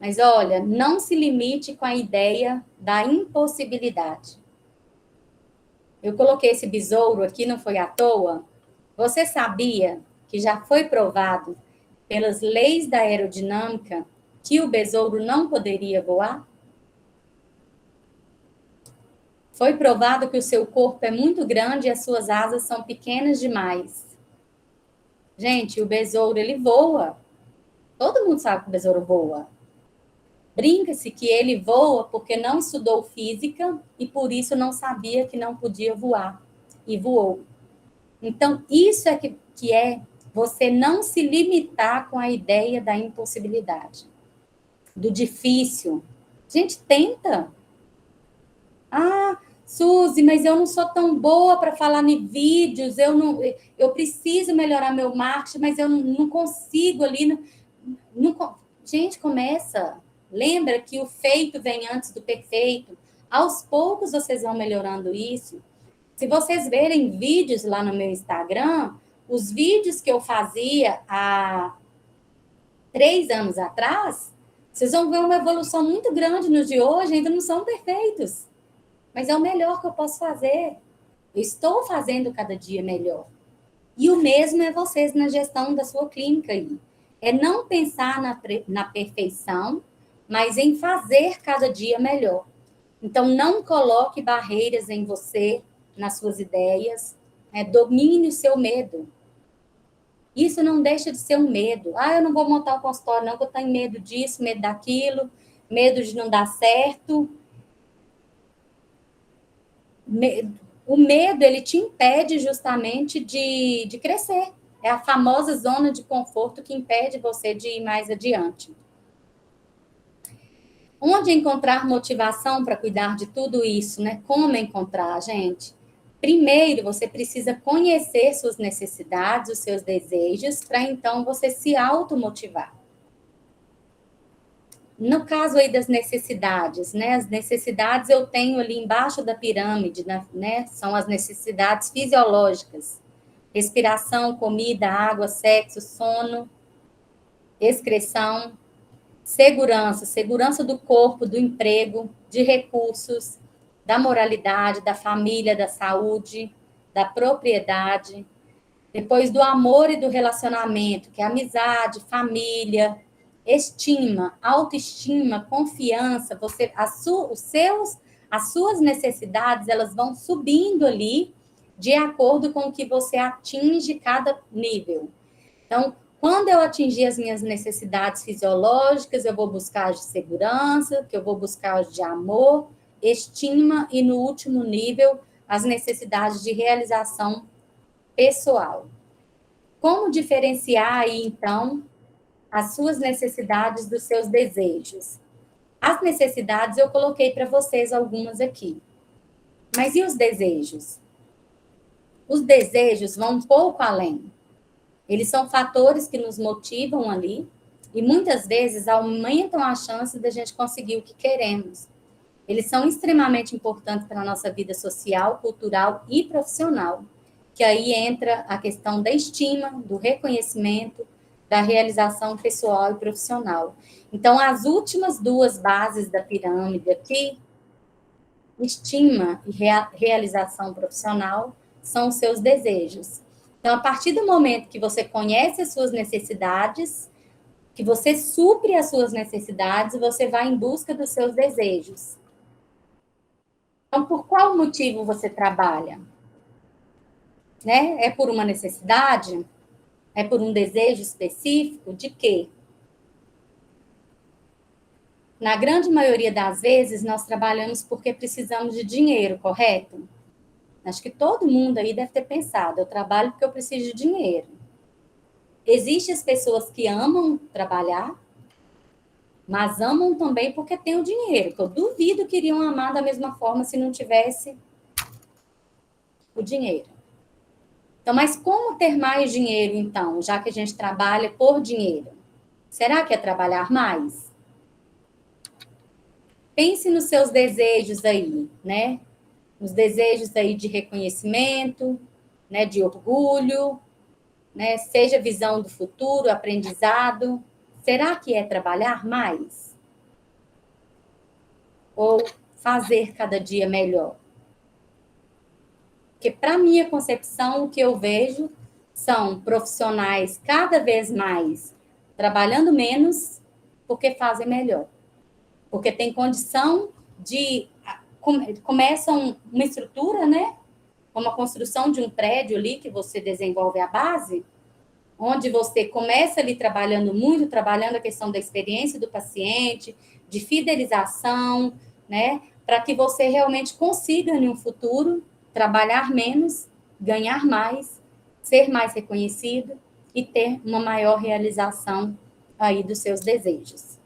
Mas olha, não se limite com a ideia da impossibilidade. Eu coloquei esse besouro aqui, não foi à toa. Você sabia que já foi provado pelas leis da aerodinâmica que o besouro não poderia voar? Foi provado que o seu corpo é muito grande e as suas asas são pequenas demais. Gente, o besouro, ele voa. Todo mundo sabe que o besouro voa. Brinca-se que ele voa porque não estudou física e por isso não sabia que não podia voar. E voou. Então, isso é que é você não se limitar com a ideia da impossibilidade, do difícil. Gente, tenta. Ah, Suzy, mas eu não sou tão boa para falar em vídeos, eu preciso melhorar meu marketing, mas eu não consigo ali. Gente, começa. Lembra que o feito vem antes do perfeito. Aos poucos vocês vão melhorando isso. Se vocês verem vídeos lá no meu Instagram, os vídeos que eu fazia há 3 anos atrás, vocês vão ver uma evolução muito grande nos de hoje, ainda não são perfeitos. Mas é o melhor que eu posso fazer. Eu estou fazendo cada dia melhor. E o mesmo é vocês na gestão da sua clínica aí. É não pensar na perfeição, mas em fazer cada dia melhor. Então, não coloque barreiras em você, nas suas ideias, domine o seu medo. Isso não deixa de ser um medo. Ah, eu não vou montar o consultório, não, porque eu tenho medo disso, medo daquilo, medo de não dar certo. O medo, ele te impede justamente de crescer. É a famosa zona de conforto que impede você de ir mais adiante. Onde encontrar motivação para cuidar de tudo isso, né? Como encontrar, gente? Primeiro, você precisa conhecer suas necessidades, os seus desejos, para então você se automotivar. No caso aí das necessidades, né? As necessidades eu tenho ali embaixo da pirâmide, né? São as necessidades fisiológicas. Respiração, comida, água, sexo, sono, excreção, segurança do corpo, do emprego, de recursos, da moralidade, da família, da saúde, da propriedade, depois do amor e do relacionamento, que é amizade, família, estima, autoestima, confiança, as suas necessidades, elas vão subindo ali de acordo com o que você atinge cada nível. Então, quando eu atingir as minhas necessidades fisiológicas, eu vou buscar as de segurança, que eu vou buscar as de amor, estima e, no último nível, as necessidades de realização pessoal. Como diferenciar aí, então, as suas necessidades dos seus desejos? As necessidades eu coloquei para vocês algumas aqui. Mas e os desejos? Os desejos vão um pouco além. Eles são fatores que nos motivam ali e muitas vezes aumentam a chance da gente conseguir o que queremos. Eles são extremamente importantes para a nossa vida social, cultural e profissional, que aí entra a questão da estima, do reconhecimento, da realização pessoal e profissional. Então, as últimas duas bases da pirâmide aqui, estima e realização profissional, são os seus desejos. Então, a partir do momento que você conhece as suas necessidades, que você supre as suas necessidades, você vai em busca dos seus desejos. Então, por qual motivo você trabalha? Né? É por uma necessidade? É por um desejo específico? De quê? Na grande maioria das vezes, nós trabalhamos porque precisamos de dinheiro, correto? Acho que todo mundo aí deve ter pensado, eu trabalho porque eu preciso de dinheiro. Existem as pessoas que amam trabalhar, mas amam também porque tem o dinheiro, que eu duvido que iriam amar da mesma forma se não tivesse o dinheiro. Então, mas como ter mais dinheiro, então, já que a gente trabalha por dinheiro? Será que é trabalhar mais? Pense nos seus desejos aí, né? Nos desejos aí de reconhecimento, né? De orgulho, né? Seja visão do futuro, aprendizado. Será que é trabalhar mais? Ou fazer cada dia melhor? Porque, para minha concepção, o que eu vejo são profissionais cada vez mais trabalhando menos porque fazem melhor. Porque tem condição de... Começam uma estrutura, né? Uma construção de um prédio ali, que você desenvolve a base, onde você começa ali trabalhando muito, trabalhando a questão da experiência do paciente, de fidelização, né? Para que você realmente consiga, em um futuro, trabalhar menos, ganhar mais, ser mais reconhecido e ter uma maior realização aí dos seus desejos.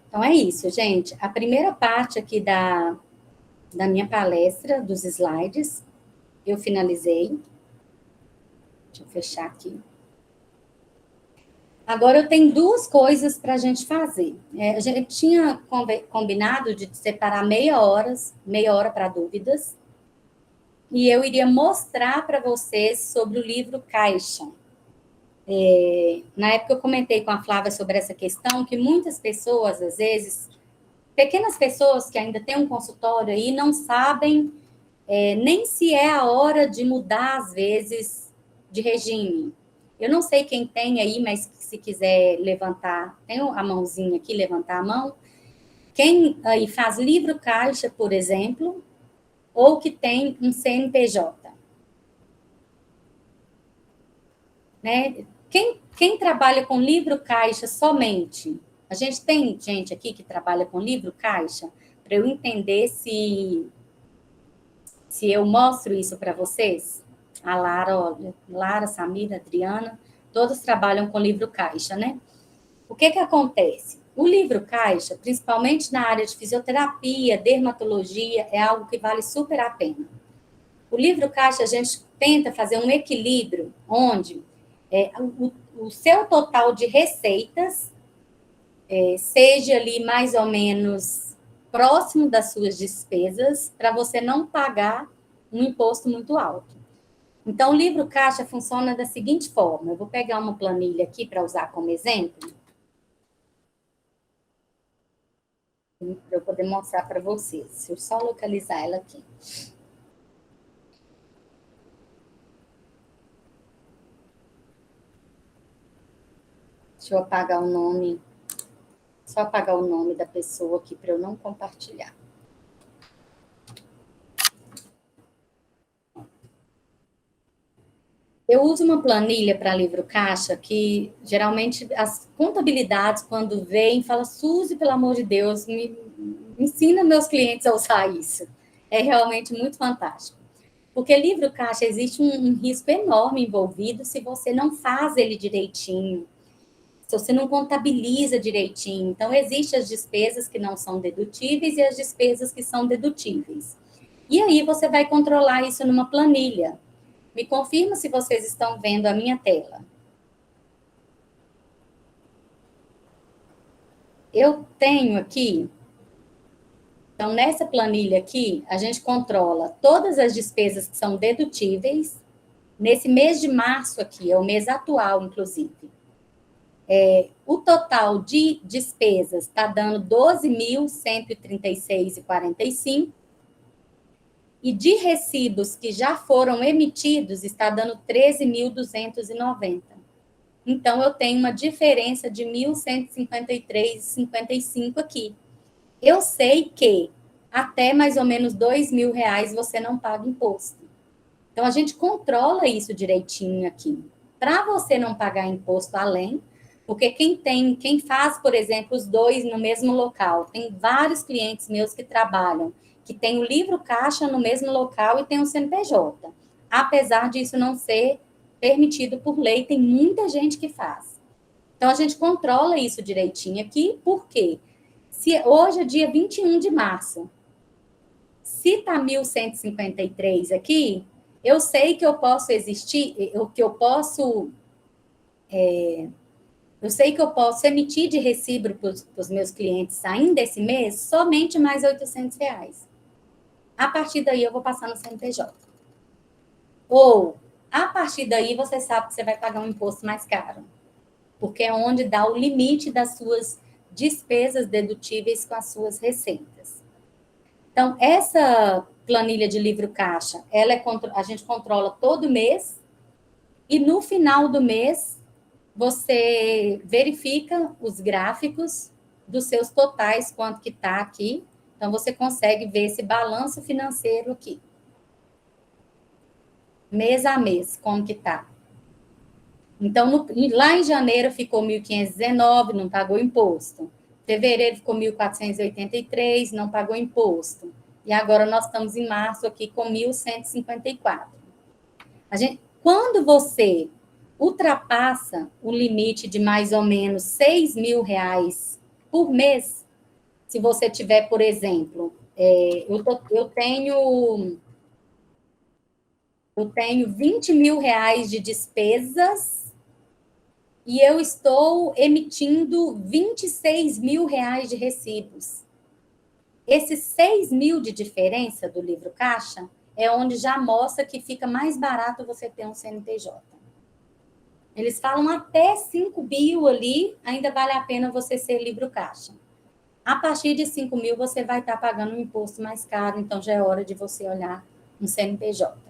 Então, é isso, gente. A primeira parte aqui da minha palestra, dos slides, eu finalizei. Deixa eu fechar aqui. Agora, eu tenho duas coisas para a gente fazer. A gente tinha combinado de separar meia hora para dúvidas, e eu iria mostrar para vocês sobre o livro Caixa. Na época, eu comentei com a Flávia sobre essa questão, que muitas pessoas, às vezes, pequenas pessoas que ainda têm um consultório aí, não sabem nem se é a hora de mudar, às vezes, de regime. Eu não sei quem tem aí, mas se quiser levantar, tem a mãozinha aqui, levantar a mão. Quem aí faz livro caixa, por exemplo, ou que tem um CNPJ, né? Quem trabalha com livro caixa somente? A gente tem gente aqui que trabalha com livro caixa, para eu entender se eu mostro isso para vocês. A Lara, olha, Lara, Samira, Adriana, todos trabalham com livro caixa, né? O que acontece? O livro caixa, principalmente na área de fisioterapia, dermatologia, é algo que vale super a pena. O livro caixa, a gente tenta fazer um equilíbrio onde o seu total de receitas seja ali mais ou menos próximo das suas despesas, para você não pagar um imposto muito alto. Então, o livro caixa funciona da seguinte forma. Eu vou pegar uma planilha aqui para usar como exemplo, para eu poder mostrar para vocês. Deixa eu só localizar ela aqui. Deixa eu apagar o nome, só apagar o nome da pessoa aqui para eu não compartilhar. Eu uso uma planilha para livro caixa que, geralmente, as contabilidades, quando vêm, falam, Suzy, pelo amor de Deus, me ensina meus clientes a usar isso. É realmente muito fantástico. Porque livro caixa, existe um risco enorme envolvido se você não faz ele direitinho, se você não contabiliza direitinho. Então, existem as despesas que não são dedutíveis e as despesas que são dedutíveis. E aí, você vai controlar isso numa planilha. Me confirma se vocês estão vendo a minha tela. Eu tenho aqui, então, nessa planilha aqui, a gente controla todas as despesas que são dedutíveis. Nesse mês de março aqui, é o mês atual, inclusive. O total de despesas está dando 12.136,45. E de recibos que já foram emitidos, está dando 13.290. Então, eu tenho uma diferença de 1.153,55 aqui. Eu sei que até mais ou menos R$ 2.000 você não paga imposto. Então, a gente controla isso direitinho aqui. Para você não pagar imposto além, porque quem faz, por exemplo, os dois no mesmo local, tem vários clientes meus que trabalham, que tem o livro caixa no mesmo local e tem o CNPJ. Apesar disso não ser permitido por lei, tem muita gente que faz. Então, a gente controla isso direitinho aqui, por quê? Se hoje é dia 21 de março, se está 1.153 aqui, eu sei que eu posso eu sei que eu posso emitir de recibo para os meus clientes ainda esse mês somente mais R$ 800. A partir daí, eu vou passar no CNPJ. Ou, a partir daí, você sabe que você vai pagar um imposto mais caro, porque é onde dá o limite das suas despesas dedutíveis com as suas receitas. Então, essa planilha de livro caixa, a gente controla todo mês, e no final do mês, você verifica os gráficos dos seus totais, quanto que está aqui. Então, você consegue ver esse balanço financeiro aqui. Mês a mês, como que está. Então, lá em janeiro ficou 1.519, não pagou imposto. Fevereiro ficou 1.483, não pagou imposto. E agora nós estamos em março aqui com 1.154. Quando você ultrapassa o limite de mais ou menos R$ 6.000 por mês, se você tiver, por exemplo, eu tenho R$ 20.000 de despesas e eu estou emitindo R$ 26.000 de recibos. Esses 6.000 de diferença do livro caixa é onde já mostra que fica mais barato você ter um CNPJ. Eles falam até 5.000 ali, ainda vale a pena você ser livro caixa. A partir de 5.000 você vai estar pagando um imposto mais caro, então já é hora de você olhar um CNPJ.